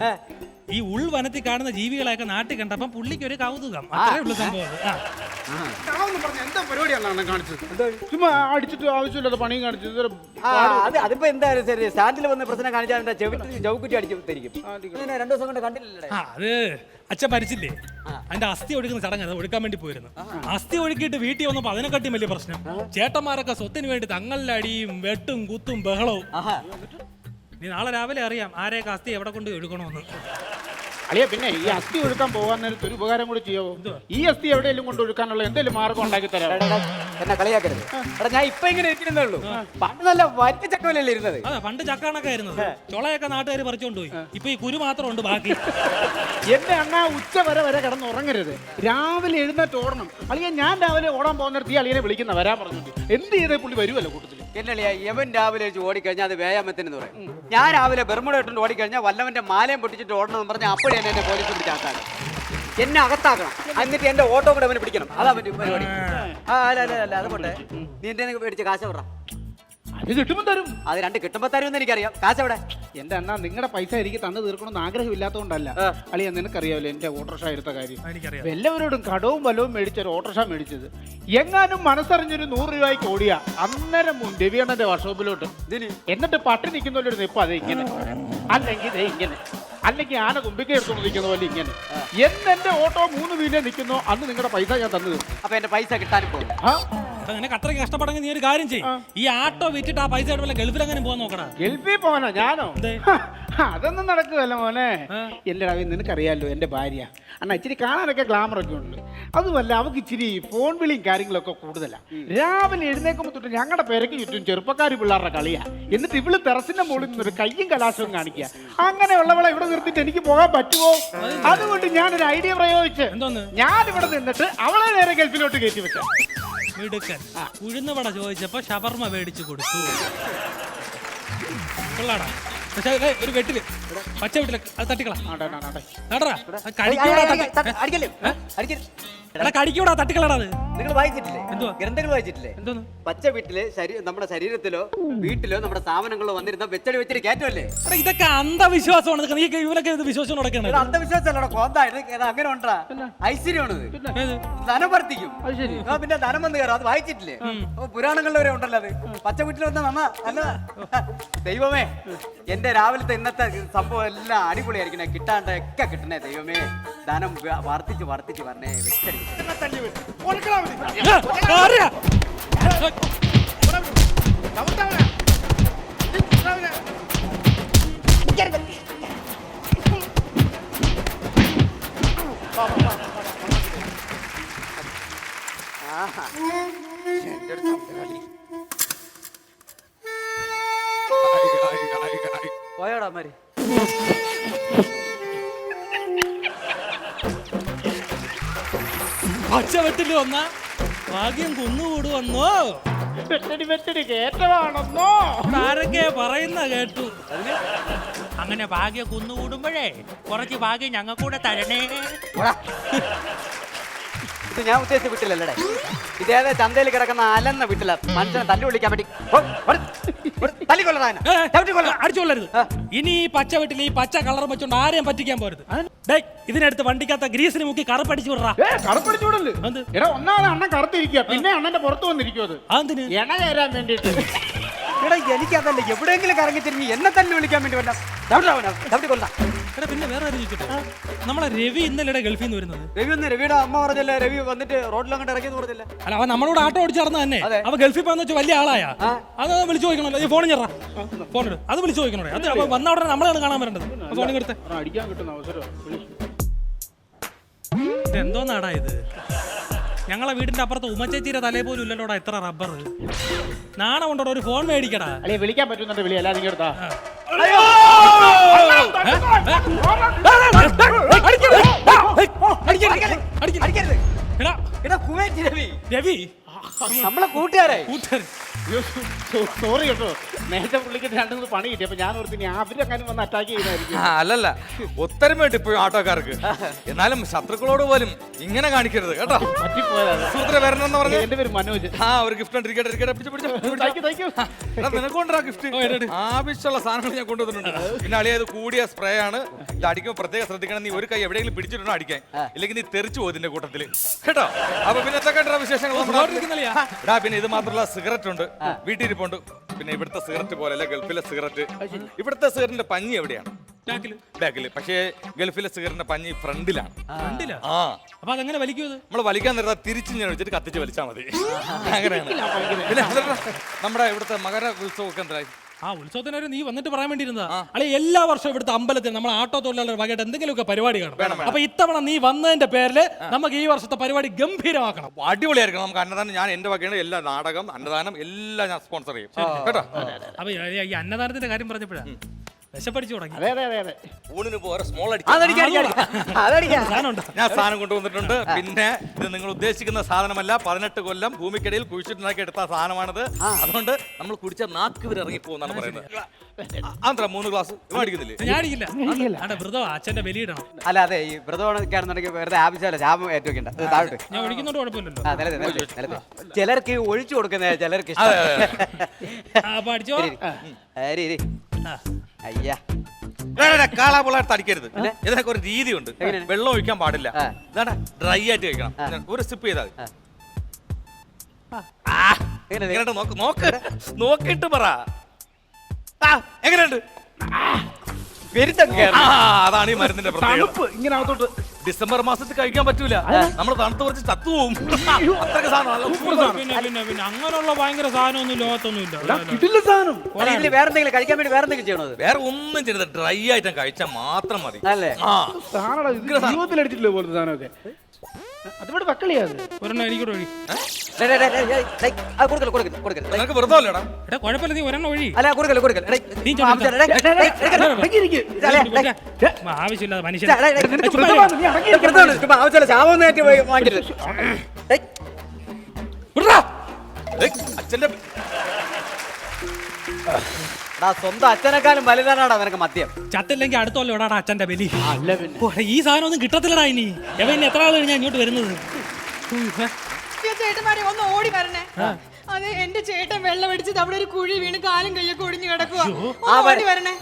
ഈ ഉൾവനത്തിൽ കാണുന്ന ജീവികളെയൊക്കെ നാട്ടിൽ കണ്ടപ്പോ പുള്ളിക്ക് ഒരു കൗതുകം. അത്രേ ഉള്ളൂ സംഭവം. എന്താ പരിപാടിയാണ് കാണിച്ചത്? ചുമ്മാ അടിച്ചിട്ട് ആവശ്യമില്ലാത്ത പണിയും കാണിച്ചത്. അതിപ്പോ എന്തായാലും ശരി, സ്റ്റാൻഡിൽ വന്ന് പ്രശ്നം കാണിച്ചാൽ ചൗക്കുറ്റി അടിച്ചു തരിക്കും. 2 ദിവസം കൊണ്ട് കണ്ടില്ലല്ലേ? അത് അച്ഛൻ മരിച്ചില്ലേ, അതിന്റെ അസ്ഥി ഒഴുക്കുന്ന ചടങ്ങ്, അത് ഒഴുക്കാൻ വേണ്ടി പോയിരുന്നു. അസ്ഥി ഒഴുക്കിയിട്ട് വീട്ടിൽ വന്നപ്പോ അതിനെക്കാട്ടി വലിയ പ്രശ്നം. ചേട്ടന്മാരൊക്കെ സ്വത്തിന് വേണ്ടി തങ്ങളുടെ അടിയും വെട്ടും കുത്തും ബഹളവും. നീ നാളെ രാവിലെ അറിയാം ആരെയൊക്കെ അസ്ഥി എവിടെ കൊണ്ട് ഒഴുക്കണമെന്ന്. അളിയ, പിന്നെ ഈ അസ്ഥി ഒഴുക്കാൻ പോകാൻ നേരത്തെ ഒരു ഉപകാരം കൂടി ചെയ്യാവോ? ഈ അസ്ഥി എവിടെയെങ്കിലും കൊണ്ട് ഒഴുക്കാനുള്ള എന്തെങ്കിലും മാർഗം ഉണ്ടാക്കി തരാം. എന്നെ കളിയാക്കരുത്. എടാ, ഞാൻ ഇപ്പൊ ഇങ്ങനെ ഇരിക്കുന്നേ ഉള്ളൂ. പണ്ട് നല്ല വറ്റ ചക്കവല്ലേ ഇരുന്നത്? അതെ, പണ്ട് ചക്കാണൊക്കെ ആയിരുന്നത്. ചുളയൊക്കെ നാട്ടുകാർ പറിച്ചോണ്ട് പോയി. ഇപ്പൊ ഈ കുരു മാത്രം ഉണ്ട് ബാക്കി. എന്റെ അണ്ണ ഉച്ച വരെ കിടന്ന് ഉറങ്ങരുത്, രാവിലെ എഴുന്നേറ്റ് ഓടണം. അളിയ, ഞാൻ രാവിലെ ഓടാൻ പോകുന്നിടത്ത് ഈ അളിയനെ വിളിക്കുന്ന വരാൻ പറഞ്ഞിട്ട് എന്ത് ചെയ്തേ പുള്ളി വരുമല്ലോ കൂട്ടത്തില്. എന്നളിയാ യവൻ രാവിലെ വെച്ച് ഓടിക്കഴിഞ്ഞാൽ അത് വ്യായാമത്തിന് പറയും. ഞാൻ രാവിലെ ബെർമുട ഇട്ടുകൊണ്ട് ഓടിക്കഴിഞ്ഞാൽ വല്ലവന്റെ മാലയും പൊട്ടിച്ചിട്ട് ഓടണമെന്ന് പറഞ്ഞാൽ അപ്പോഴേ എന്നെ പോലീസ് പിടിച്ചാക്കാണ്. എന്നെ അകത്താക്കണം, എന്നിട്ട് എന്റെ ഓട്ടോ കൂടെ അവന് പിടിക്കണം. അതാ പറ്റും പരിപാടി. അല്ല അത് പോട്ടെ. നീ എന്റെ മേടിച്ച കാശ് പറ. അത് കിട്ടുമ്പോൾ തരും. അത് 2 കിട്ടുമ്പോൾ തരുമെന്ന് എനിക്കറിയാം. കാശ് എവിടെ? എന്റെ അണ്ണാ നിങ്ങളുടെ പൈസ എനിക്ക് തന്നു തീർക്കണമെന്ന് ആഗ്രഹമില്ലാത്തതുകൊണ്ടല്ല. അളിയ നിനക്കറിയാമല്ലോ എന്റെ ഓട്ടോറിക്ഷ എടുത്ത കാര്യം. എനിക്കറിയാം. എല്ലാവരോടും കടവും വലവും മേടിച്ചൊരു ഓട്ടോറിക്ഷ മേടിച്ചത്. എങ്ങാനും മനസ്സറിഞ്ഞൊരു 100 രൂപയ്ക്ക് ഓടിയ അന്നേരം രവിയണ്ണന്റെ വർക്ക്ഷോപ്പിലോട്ട് എന്നിട്ട് പട്ടി നിൽക്കുന്നവരുടെ നിപ്പ് അതെ ഇങ്ങനെ, അല്ലെങ്കിൽ ഇങ്ങനെ, അല്ലെങ്കിൽ ആന തുമ്പിക്ക എടുത്തോണ്ട് നിൽക്കുന്ന പോലെ ഇങ്ങനെ. എന്നെ ഓട്ടോ 3 വീലേ നിൽക്കുന്നോ അന്ന് നിങ്ങളുടെ പൈസ ഞാൻ തന്നു തീർക്കും. അപ്പൊ എന്റെ പൈസ കിട്ടാനും പോകും. നിനക്ക് അത്രയ്ക്ക് കഷ്ടപ്പെടുമെങ്കിൽ നീ ഒരു കാര്യം ചെയ്യും, ഈ ആട്ടോ വിറ്റിട്ട് ആ പൈസ ആയിട്ട് ഗൾഫിൽ അങ്ങനെ പോകാൻ നോക്കടാ. ഗൾഫിൽ പോകാനോ ഞാനോ? അതൊന്നും നടക്കുകയല്ല മോനെ. എന്റെ നിനക്കറിയാലോ എന്റെ ഭാര്യ അണ്ണാ ഇച്ചിരി കാണാനൊക്കെ ഗ്ലാമറൊക്കെ ഉണ്ട്. അതുമല്ല അവർക്ക് ഇച്ചിരി ഫോൺ വിളിയും കാര്യങ്ങളൊക്കെ കൂടുതലാണ്. രാവിലെ എഴുന്നേക്കുമ്പോൾ തൊട്ട് ഞങ്ങളുടെ പേരയ്ക്ക് ചുറ്റും ചെറുപ്പക്കാർ പിള്ളേരുടെ കളിയാ. എന്നിട്ട് ഇവള് ടെറസിന്റെ മുകളിൽ നിന്നൊരു കയ്യും കലാശവും കാണിക്കുക. അങ്ങനെയുള്ളവളെ ഇവിടെ നിർത്തിയിട്ട് എനിക്ക് പോകാൻ പറ്റുമോ? അതുകൊണ്ട് ഞാനൊരു ഐഡിയ പ്രയോഗിച്ച് ഞാൻ ഇവിടെ നിന്നിട്ട് അവളെ നേരെ ഗൾഫിലോട്ട് കയറ്റി വെച്ച. ഉഴുന്നുവട ചോദിച്ചപ്പോ ഷവർമ മേടിച്ചു കൊടുത്തു. കൊള്ളാടാ. പക്ഷേ ഒരു വെട്ടില് പച്ച വെട്ടില് അത് തട്ടിക്കളാ. കടിക്കൂടാ, തട്ടിക്കളടാ. അത് നിങ്ങൾ വായിച്ചിട്ടില്ലേ? എന്തുവാ? ഗ്രന്ഥങ്ങൾ വായിച്ചിട്ടില്ലേ? എന്തോന്ന്? പച്ച വീട്ടില് നമ്മുടെ ശരീരത്തിലോ വീട്ടിലോ നമ്മുടെ സ്ഥാപനങ്ങളിലോ വന്നിരുന്ന വെച്ചടി കയറ്റമല്ലേ? ഇതൊക്കെ അന്ധവിശ്വാസമാണ്. നീ ഇവരൊക്കെ ഇത് വിശ്വാസം നടക്കണം. അന്ധവിശ്വാസമല്ലോ കോന്തായത് അങ്ങനെ ഉണ്ടാ ഐശ്വര്യമാണത്. ധനം വർദ്ധിക്കും. പിന്നെ ധനം വന്ന് കയറും. അത് വായിച്ചിട്ടില്ലേ? പുരാണങ്ങളിൽ വരെ ഉണ്ടല്ലോ അത്. പച്ച വീട്ടിൽ വന്ന നല്ലതാ. ദൈവമേ, എന്റെ രാവിലത്തെ ഇന്നത്തെ സംഭവം എല്ലാം അടിപൊളിയായിരിക്കണേ. കിട്ടാണ്ടൊക്കെ കിട്ടണേ ദൈവമേ. ധനം വർദ്ധിച്ച് വർദ്ധിച്ച് വരണേ. വെച്ചടി പോയോടാ മാരി. പച്ച വെട്ടില് വന്ന ഭാഗ്യം കുന്നുകൂടുവന്നോ? വെച്ചടി കയറ്റമാണെന്നോ ആരൊക്കെ പറയുന്ന കേട്ടു. അങ്ങനെ ഭാഗ്യം കുന്നുകൂടുമ്പോഴേ കുറച്ച് ഭാഗ്യം ഞങ്ങൾക്കൂടെ തരണേ. ഇത് ഞാൻ ഉദ്ദേശിച്ച വീട്ടിലല്ലേ? ഇതേതെ ചന്തയിൽ കിടക്കുന്ന അലന്ന വീട്ടില മനുഷ്യനെ തല്ലി വിളിക്കാൻ വേണ്ടി അടിച്ചുകൊള്ളരുത്. ഇനി ഈ പച്ച വീട്ടിൽ ഈ പച്ച കളർ വെച്ചോണ്ട് ആരെയും പറ്റിക്കാൻ പോരുത്. ഇതിനടുത്ത് വണ്ടിക്കകത്ത ഗ്രീസിന് മുക്കി കറുപ്പടിച്ചു വിടറാ. കറുപ്പടിച്ചു വിടല്? എടാ ഒന്നാമത് അണ്ണൻ കറുത്തിരിക്കുക, പിന്നെ അണ്ണന്റെ പുറത്ത് വന്നിരിക്കും. അത് എണ്ണ ചേരാൻ വേണ്ടിട്ട്. എടാ എനിക്കതല്ല, എവിടെയെങ്കിലും കറങ്ങി തിരിഞ്ഞ് എന്നെ തന്നെ വിളിക്കാൻ വേണ്ടി വന്ന. പിന്നെ വേറെ കാര്യം ചോദിച്ചോട്ടെ, നമ്മളെ രവി ഇന്നലെ ഗൾഫിൽ നിന്ന് വരുന്നത്. രവിയുടെ അമ്മ പറഞ്ഞല്ലേ രവി വന്നിട്ട് റോഡിലങ്ങോട്ട് ഇറങ്ങിയെന്ന് പറഞ്ഞില്ല? അല്ല, അവൻ നമ്മളോട് ആട്ടോ ഓടിച്ചു നടന്ന തന്നെ. അവ ഗൾഫിൽ പോകാന്ന് വെച്ചാൽ വലിയ ആളായ. അത് വിളിച്ചു ചോദിക്കണല്ലോ. ഈ ഫോണിൽ ചേറാ, ഫോൺ എടു, അത് വിളിച്ചു ചോദിക്കണോ. അത് വന്ന ഉടനെ നമ്മളാണ് കാണാൻ വരേണ്ടത്. ഫോണിൽ എടുത്ത് അടിക്കാൻ കിട്ടുന്ന അവസരം എന്തോന്നാടാ ഇത്? ഞങ്ങളെ വീടിന്റെ അപ്പുറത്ത് ഉമ്മച്ചേച്ചിയുടെ തലേ പോലും ഇല്ലല്ലോടാ ഇത്ര റബ്ബർ. നാണം കൊണ്ടോടാ, ഒരു ഫോൺ മേടിക്കടാ. അല്ലെ വിളിക്കാൻ പറ്റുന്നുണ്ട് വിളി, അല്ലാതെ ഇങ്ങെടുത്താ. രവി നമ്മളെ കൂട്ടുകാരെ. സോറി കേട്ടോ, നേരത്തെ പുള്ളിക്ക് 2 പണി കിട്ടി. അപ്പൊ ഞാൻ ഓർത്തിന് അവരെക്കാനും വന്ന് അറ്റാക്ക് ചെയ്തായിരിക്കും. അല്ലല്ല, ഒത്തരമേട്ട് ഇപ്പോഴും ആട്ടോക്കാർക്ക്. എന്നാലും ശത്രുക്കളോട് പോലും ഇങ്ങനെ കാണിക്കരുത് കേട്ടോ. സുഹൃത്തിനെ വരണം എന്ന് പറഞ്ഞു. എന്റെ പേര് മനോജ്. ഒരു ഗിഫ്റ്റ് നിനക്കൊണ്ടാ ഗിഫ്റ്റ്. ആവശ്യമുള്ള സാധനങ്ങൾ ഞാൻ കൊണ്ടുവന്നിട്ടുണ്ട്. പിന്നെ അളിയത് കൂടിയ സ്പ്രേ ആണ്. ഇത് അടിക്കുമ്പോൾ പ്രത്യേകം ശ്രദ്ധിക്കണം. നീ ഒരു കൈ എവിടെയെങ്കിലും പിടിച്ചിട്ടുണ്ടോ അടിക്കാൻ, ഇല്ലെങ്കിൽ നീ തെറിച്ചു പോകും ഇതിന്റെ കൂട്ടത്തില് കേട്ടോ. അപ്പൊ പിന്നെ എന്തൊക്കെ വിശേഷങ്ങൾ? പിന്നെ ഇത് മാത്രമല്ല, സിഗരറ്റ് ഉണ്ട്, വീട്ടിരിപ്പുണ്ട്. പിന്നെ ഇവിടുത്തെ സിഗരറ്റ് പോലെയല്ല ഗൾഫിലെ സിഗരറ്റ്. ഇവിടുത്തെ സിഗരറ്റിന്റെ പഞ്ഞി എവിടെയാണ്? ബാക്കില്. പക്ഷേ ഗൾഫിലെ സിഗരറ്റിന്റെ പഞ്ഞി ഫ്രണ്ടിലാണ്. അപ്പൊ അതെങ്ങനെ വലിക്കും? നമ്മൾ വലിക്കാൻ നേരത്തെ തിരിച്ചു ഞാൻ വെച്ചിട്ട് കത്തിച്ച് വലിച്ചാൽ മതി. അങ്ങനെയാണ്. പിന്നെ നമ്മുടെ ഇവിടുത്തെ മകര ഉത്സവമൊക്കെ എന്തായി? ആ ഉത്സവത്തിന് നീ വന്നിട്ട് പറയാൻ വേണ്ടിയിരുന്നതാ. അല്ലെ എല്ലാ വർഷവും ഇവിടുത്തെ അമ്പലത്തിൽ നമ്മൾ ആട്ടോ തൊഴിലാളികൾ വകയായിട്ട് എന്തെങ്കിലുമൊക്കെ പരിപാടി കാണും. അപ്പൊ ഇത്തവണ നീ വന്നതിന്റെ പേരില് നമുക്ക് ഈ വർഷത്തെ പരിപാടി ഗംഭീരമാക്കണം. അടിപൊളിയായിരിക്കണം. നമുക്ക് അന്നദാനം, ഞാൻ എന്റെ വകയാണ് എല്ലാ നാടകം, അന്നദാനം എല്ലാം ഞാൻ സ്പോൺസർ ചെയ്യും കേട്ടോ. അപ്പൊ ഈ അന്നദാനത്തിന്റെ കാര്യം പറഞ്ഞപ്പോഴാ വിശപ്പടിച്ചു തുടങ്ങി. അതെ അതെ അതെ അതെ. ഊണിന് പോരെ സ്മോൾ സാധനം ഉണ്ടോ? ഞാൻ സാധനം കൊണ്ടുവന്നിട്ടുണ്ട്. പിന്നെ ഇത് നിങ്ങൾ ഉദ്ദേശിക്കുന്ന സാധനമല്ല, 18 കൊല്ലം ഭൂമിക്കടിയിൽ കുഴിച്ചിട്ടുണ്ടാക്കി എടുത്ത സാധനമാണിത്. അതുകൊണ്ട് നമ്മൾ കുടിച്ച നാക്ക് വരെ ഇറങ്ങി പോകുന്നാണ് പറയുന്നത്. അത്ര 3 ഗ്ലാസ് അടിക്കുന്നില്ലേ? ഞാൻ അടിക്കില്ല. വ്രതം അച്ഛന്റെ ബലിയിടണം. അല്ല അതെ ഈ വ്രതമാണെന്നുണ്ടെങ്കിൽ വെറുതെ ആവശ്യമല്ല, ശാപം ഏറ്റവും താഴോട്ട്. ഞാൻ ഒഴിക്കുന്നോണ്ട് കുഴപ്പമില്ലല്ലോ. ചിലർക്ക് ഒഴിച്ചു കൊടുക്കുന്ന ചിലർക്ക് അപ്പൊ അടിച്ചോ. അയ്യാ കാളാപുള്ളായിട്ട് അടിക്കരുത്. ഇതിനൊക്കെ ഒരു രീതിയുണ്ട്. വെള്ളം ഒഴിക്കാൻ പാടില്ല. ഡ്രൈ ആയിട്ട് കഴിക്കണം. ഒരു സിപ്പ് ചെയ്താൽ മതി. നോക്കിട്ട് പറ എങ്ങനെയുണ്ട്. അതാണ് ഈ മരുന്നിന്റെ പ്രത്യേകത. ഇങ്ങനെ അകത്തോട്ട് ഡിസംബർ മാസത്തിൽ കഴിക്കാൻ പറ്റൂല. നമ്മൾ തണുത്ത് കുറച്ച് ചത്തുപോകും. അത്രയ്ക്ക് സാധനം. പിന്നെ അങ്ങനെയുള്ള ഭയങ്കര സാധനമൊന്നും ലോകത്തൊന്നും ഇല്ല. കിട്ടില്ല സാധനം. വേറെ എന്തെങ്കിലും കഴിക്കാൻ വേണ്ടി വേറെ എന്തെങ്കിലും ചെയ്യണത്? വേറെ ഒന്നും ചെയ്യരുത്. ഡ്രൈ ആയിട്ട് കഴിച്ചാൽ മാത്രം മതി. അല്ലേ? ജീവിതത്തിൽ അടിച്ചിട്ടില്ല പോലത്തെ സാധനമൊക്കെ. അതിവിടെ വക്കളിയാണ്. ഒരെണ്ണം എനിക്കൂടെ ഒഴി. നിനക്ക് വെറുതല്ലേടാ? എടാ കുഴപ്പമില്ല, നീ ഒരെണ്ണം ഒഴി. അല്ല കൊടുക്കല്ലേ കൊടുക്കല്ലേ ആവശ്യമില്ലാതെ മനുഷ്യൻ ആവശ്യമല്ല, ശാപം നേറ്റി വാങ്ങിക്കരുത്. അച്ഛന്റെ സ്വന്തം അച്ഛനെക്കാളും വലുതാനാടാ നിനക്ക് മദ്യം. ചത്തില്ലെങ്കിൽ അടുത്തോല്ലോ എടാടാ അച്ഛന്റെ ബലി. ഈ സാധനം ഒന്നും കിട്ടത്തില്ലടാ ഇനി. ഇനി എത്ര ആൾ ഞാൻ ഇങ്ങോട്ട് വരുന്നത്? ചേട്ടന്മാരെ ഒന്ന് ഓടി വരണേ. അത് എന്റെ ചേട്ടൻ വെള്ളം അടിച്ചത് അവിടെ ഒരു കുഴി വീണ് കാലും കയ്യൊക്കെ ഒടിഞ്ഞു കിടക്കുക. ഓടി വരണേ.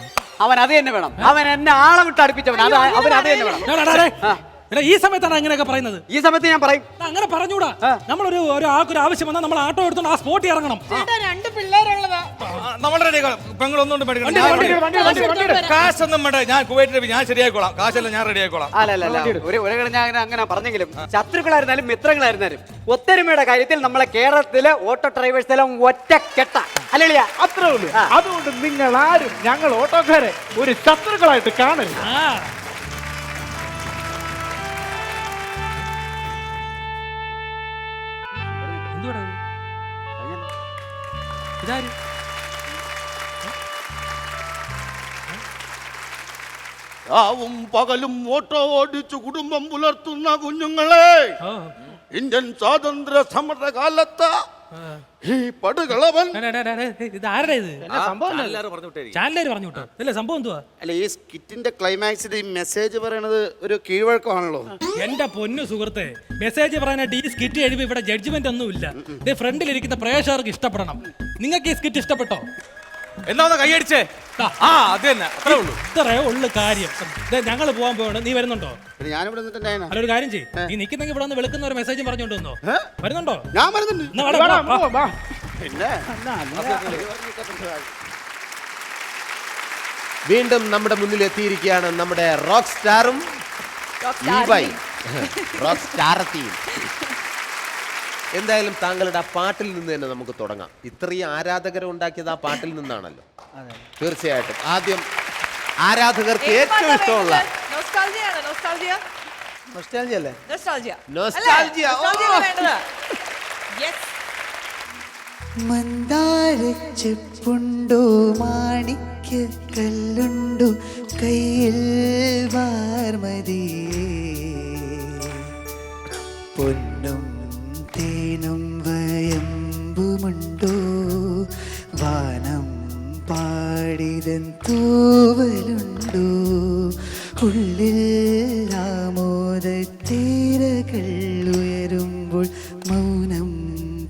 അവൻ അത് തന്നെ വേണം. അവൻ എന്നെ ആളെ വിട്ട് അടുപ്പിച്ചവൻ. അവൻ അത് തന്നെ വേണം. ഈ സമയത്താണ് അങ്ങനെയൊക്കെ പറയുന്നത്? ഈ സമയത്ത് ഞാൻ പറയും. അങ്ങനെ പറഞ്ഞൂടാ. നമ്മളൊരു ആൾക്കൊരു ആവശ്യം വന്നാൽ നമ്മൾ ആട്ടോ എടുത്തോണ്ട് ആ സ്പോട്ടിൽ ഇറങ്ങണം. ചേട്ടാ 2 പിള്ളേരുള്ളതാ. നമ്മുടെ പെങ്ങളൊന്നും കാശൊന്നും വേണ്ട. ഞാൻ കുവൈറ്റ് ഞാൻ ശരിയായിക്കോളാം. കാശെല്ലാം ഞാൻ റെഡി ആയിക്കോളാം. അല്ല ഒരു ഞാൻ അങ്ങനെ പറഞ്ഞെങ്കിലും ശത്രുക്കളായിരുന്നാലും മിത്രങ്ങളായിരുന്നാലും ഒത്തൊരുമയുടെ കാര്യത്തിൽ നമ്മളെ കേരളത്തിലെ ഓട്ടോ ഡ്രൈവേഴ്സ് എല്ലാം ഒറ്റ കെട്ട അല്ലേ? അത്രേ ഉള്ളൂ. അതുകൊണ്ട് നിങ്ങൾ ആരും ഞങ്ങൾ ഓട്ടോക്കാരെ ഒരു ശത്രുക്കളായിട്ട് കാണരുത്. രാവും പകലും ഓട്ടോ ഓടിച്ചു കുടുംബം പുലർത്തുന്ന കുഞ്ഞുങ്ങളെ, ഇന്ത്യൻ സ്വാതന്ത്ര്യ സമര കാലത്ത് ഈ പടുകളവൻ ചാനലുകാർ പറഞ്ഞു വിട്ടോ. അല്ലേ സംഭവം എന്തുവാ? അല്ല, ഈ സ്കിറ്റിന്റെ ക്ലൈമാക്സിൽ ഈ മെസ്സേജ് പറയണത് ഒരു കീഴ്വഴക്കമാണല്ലോ. എന്റെ പൊന്നു സുഹൃത്തെ, മെസ്സേജ് പറയാനായിട്ട് ഈ സ്കിറ്റ് എഴുതി ഇവിടെ ജഡ്ജ്മെന്റ് ഒന്നും ഇല്ല. ഇത് ഫ്രണ്ടിലിരിക്കുന്ന പ്രേക്ഷകർക്ക് ഇഷ്ടപ്പെടണം. നിങ്ങൾക്ക് ഈ സ്കിറ്റ് ഇഷ്ടപ്പെട്ടോ? എന്നാ കൈയടിച്ചേ. അത് തന്നെ, അത്രേ ഉള്ളൂ. ഇത്രേ ഉള്ളു കാര്യം. ഞങ്ങൾ പോകാൻ പോകണം. നീ വരുന്നുണ്ടോ? ഞാനിവിടെ അല്ല, ഒരു കാര്യം ചെയ്യ്. നീ നിൽക്കുന്നെങ്കിൽ ഇവിടെ ഒന്ന് വിളിക്കുന്ന ഒരു മെസ്സേജും പറഞ്ഞോണ്ട് വന്നോ. വരുന്നുണ്ടോ? ഞാൻ വരുന്നുണ്ട്. പിന്നെ വീണ്ടും നമ്മുടെ മുന്നിൽ എത്തിയിരിക്കുകയാണ് നമ്മുടെ റോക്ക് സ്റ്റാറും റോക്ക് സ്റ്റാറത്തിയും. എന്തായാലും താങ്കളുടെ ആ പാട്ടിൽ നിന്ന് തന്നെ നമുക്ക് തുടങ്ങാം. ഇത്രയും ആരാധകരെ ഉണ്ടാക്കിയത് ആ പാട്ടിൽ നിന്നാണല്ലോ. തീർച്ചയായിട്ടും ആദ്യം ആരാധകർക്ക് ഏറ്റവും ഇഷ്ടമുള്ള മന്ദാരച്ചെപ്പുണ്ടോ മാണിക്യ കല്ലുണ്ടോ കയ്യിൽ വാർമതിയേ, പൊന്നും തേനും വയമ്പുമുണ്ടോ, വാനം പാടിതൻ തൂവലുണ്ടോ, ഉള്ളിൽ ആമോദത്തീരകൾ ഉയരുമ്പോൾ മൗനം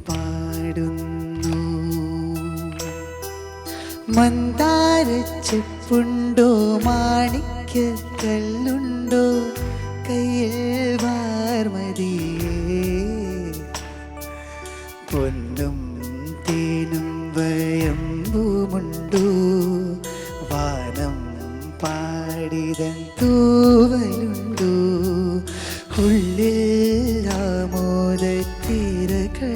പാടുന്നു. മന്ദാരച്ചെപ്പുണ്ടോ മാണിക്യ കല്ലുണ്ടോ കയ്യിൽ വാർമതിയേ, പൊന്നും തേനും വയമ്പുമുണ്ടോ, വാനം പാടിതൻ തൂവലുണ്ടോ, ഉള്ളിൽ ആമോദത്തിരകൾ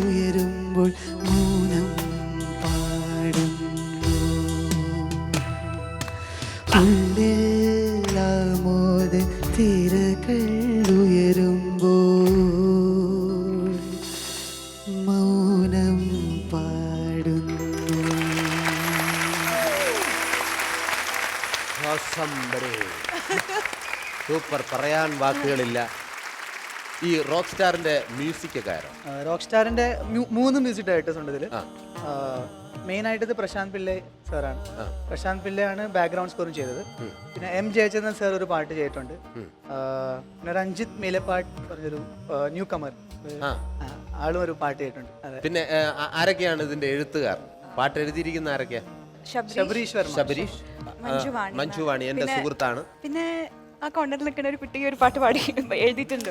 ഉയരുമ്പോൾ മൗനം പാടുന്നു. ഉള്ളിൽ ആമോദത്തിരകൾ ഉയരുമ്പോൾ മൗനം പാടുന്നു. സൂപ്പർ, പറയാൻ വാക്കുകളില്ല. ഈ റോക്ക് സ്റ്റാറിന്റെ മ്യൂസിക് ഒക്കെ ആരോ? റോക്ക് സ്റ്റാറിന്റെ 3 മ്യൂസിക് ഡയറക്ടേഴ്സ് ഉണ്ട് ഇതിൽ. മെയിൻ ആയിട്ട് ഇത് പ്രശാന്ത് പിള്ളെ സാറാണ്. പ്രശാന്ത് പിള്ളയാണ് ബാക്ക്ഗ്രൗണ്ട് സ്കോറും ചെയ്തത്. പിന്നെ M ജയചന്ദ്രൻ സാർ ഒരു പാട്ട് ചെയ്തിട്ടുണ്ട്. പിന്നെ രഞ്ജിത്ത് മേലപ്പാട്ട് പറഞ്ഞൊരു ന്യൂ കമർ ആളും ഒരു പാട്ട് ചെയ്തിട്ടുണ്ട്. അതെ. പിന്നെ ആരൊക്കെയാണ് ഇതിന്റെ എഴുത്തുകാർ? പാട്ട് എഴുതിയിരിക്കുന്ന ആരൊക്കെയാ? ശബരീഷ് വർമ്മ. ശബരീഷ്, മഞ്ജുവാണി എന്റെ സുഹൃത്താണ്. പിന്നെ ആ കോർണറിൽ നിൽക്കുന്ന ഒരു കുട്ടി ഒരു പാട്ട് പാടി എഴുതിയിട്ടുണ്ട്.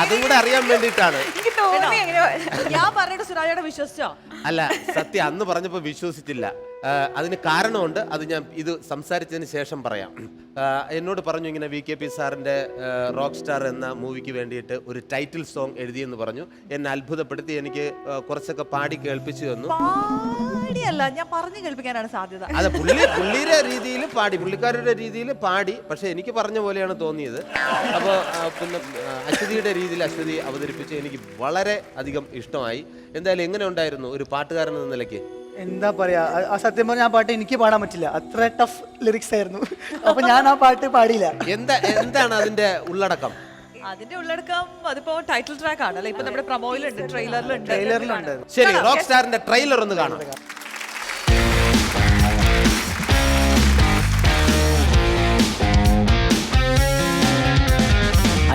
അതും കൂടെ അറിയാൻ വേണ്ടിയിട്ടാണ്. എനിക്ക് തോന്നി അങ്ങനെ. ഞാൻ പറഞ്ഞിട്ട് സുരാജയുടെ വിശ്വസിച്ചോ? അല്ല, സത്യം അന്ന് പറഞ്ഞപ്പോൾ വിശ്വസിച്ചില്ല. അതിന് കാരണമുണ്ട്, അത് ഞാൻ ഇത് സംസാരിച്ചതിന് ശേഷം പറയാം. എന്നോട് പറഞ്ഞു ഇങ്ങനെ VKP സാറിൻ്റെ റോക്ക് സ്റ്റാർ എന്ന മൂവിക്ക് വേണ്ടിയിട്ട് ഒരു ടൈറ്റിൽ സോങ് എഴുതിയെന്ന് പറഞ്ഞു. എന്നെ അത്ഭുതപ്പെടുത്തി. എനിക്ക് കുറച്ചൊക്കെ പാടി കേൾപ്പിച്ചു തന്നു. പാടിയല്ല, ഞാൻ പറഞ്ഞു കേൾപ്പിക്കാനാണ് സാധ്യത. അതെ, പുള്ളിയുടെ രീതിയിൽ പാടി, പുള്ളിക്കാരുടെ രീതിയിൽ പാടി. പക്ഷെ എനിക്ക് പറഞ്ഞ പോലെയാണ് തോന്നിയത്. അപ്പോൾ പിന്നെ അശ്വതിയുടെ രീതിയിൽ അശ്വതി അവതരിപ്പിച്ച് എനിക്ക് വളരെ അധികം ഇഷ്ടമായി. എന്തായാലും എങ്ങനെ ഉണ്ടായിരുന്നു ഒരു പാട്ടുകാരൻ എന്ന നിലയ്ക്ക്? എന്താ പറയാ, ആ സത്യം പറഞ്ഞ ആ പാട്ട് എനിക്ക് പാടാൻ പറ്റില്ല, അത്ര ടഫ് ലിറിക്സ് ആയിരുന്നു. അപ്പൊ ഞാൻ ആ പാട്ട് പാടിയില്ല. എന്താണ് അതിന്റെ ഉള്ളടക്കം? അതിന്റെ ഉള്ളടക്കം അതിപ്പോ ടൈറ്റിൽ ട്രാക്ക് ആണ് അല്ലെ, ഇപ്പൊ നമ്മുടെ പ്രൊമോയിലുണ്ട്, ട്രെയിലറിലുണ്ട്. ശരി, റോക്ക് സ്റ്റാറിന്റെ ട്രെയിലർ ഒന്ന് കാണാം.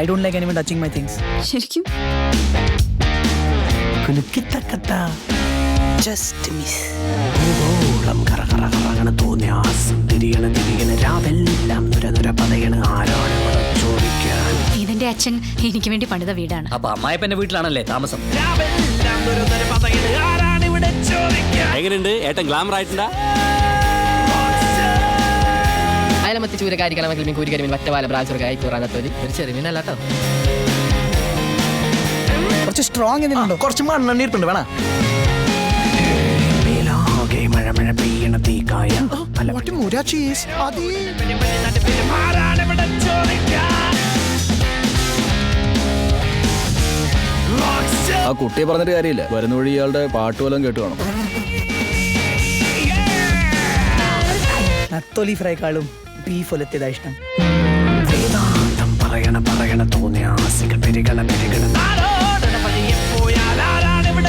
I don't like anyone touching my things. ശരിക്കും Just miss. ഓളം കറ കറ കറങ്ങണ തോന്നിയാസം തിരിയണ തിരിയണ രാവെല്ലാം നുര പതയണ ആരാണ് ചോദിക്കാൻ. ഇതിന്റെ അച്ഛൻ എനിക്ക് വേണ്ടി പണിത വീടാണ്. അപ്പൊ അമ്മായിപ്പന്റെ വീട്ടിലാണല്ലേ താമസം? എങ്ങനെയുണ്ട് ഏട്ടൻ? ഗ്ലാമർ ആയിട്ടുണ്ടാ? അയലമത്തി ചൂരക്കാരിക്കണമെങ്കിൽ കൂരിക്കരിമീൻ വറ്റവാല ബ്രാജുറ ആയിത്തൂറാനത്തോലി ഒരു ചെറുമീനല്ലാട്ടോ. കുറച്ച് സ്ട്രോങ് എന്തെങ്കിലും കുറച്ച് മണ്ണെണ്ണീർപ്പുണ്ട് വേണം. മഴ മഴ പെയ്യണ തീക്കായ ആ കുട്ടിയെ പറഞ്ഞിട്ട് കാര്യമില്ല, വരുന്ന വഴി ഇയാളുടെ പാട്ട് വല്ലതും കേട്ട് കാണും. നത്തോലി ഫ്രൈക്കാളും ബീഫ് ഒലത്തിയതാ ഇഷ്ടം. പറയണ തോന്നിയാസികൾ പെരുകണ പെരുകണ.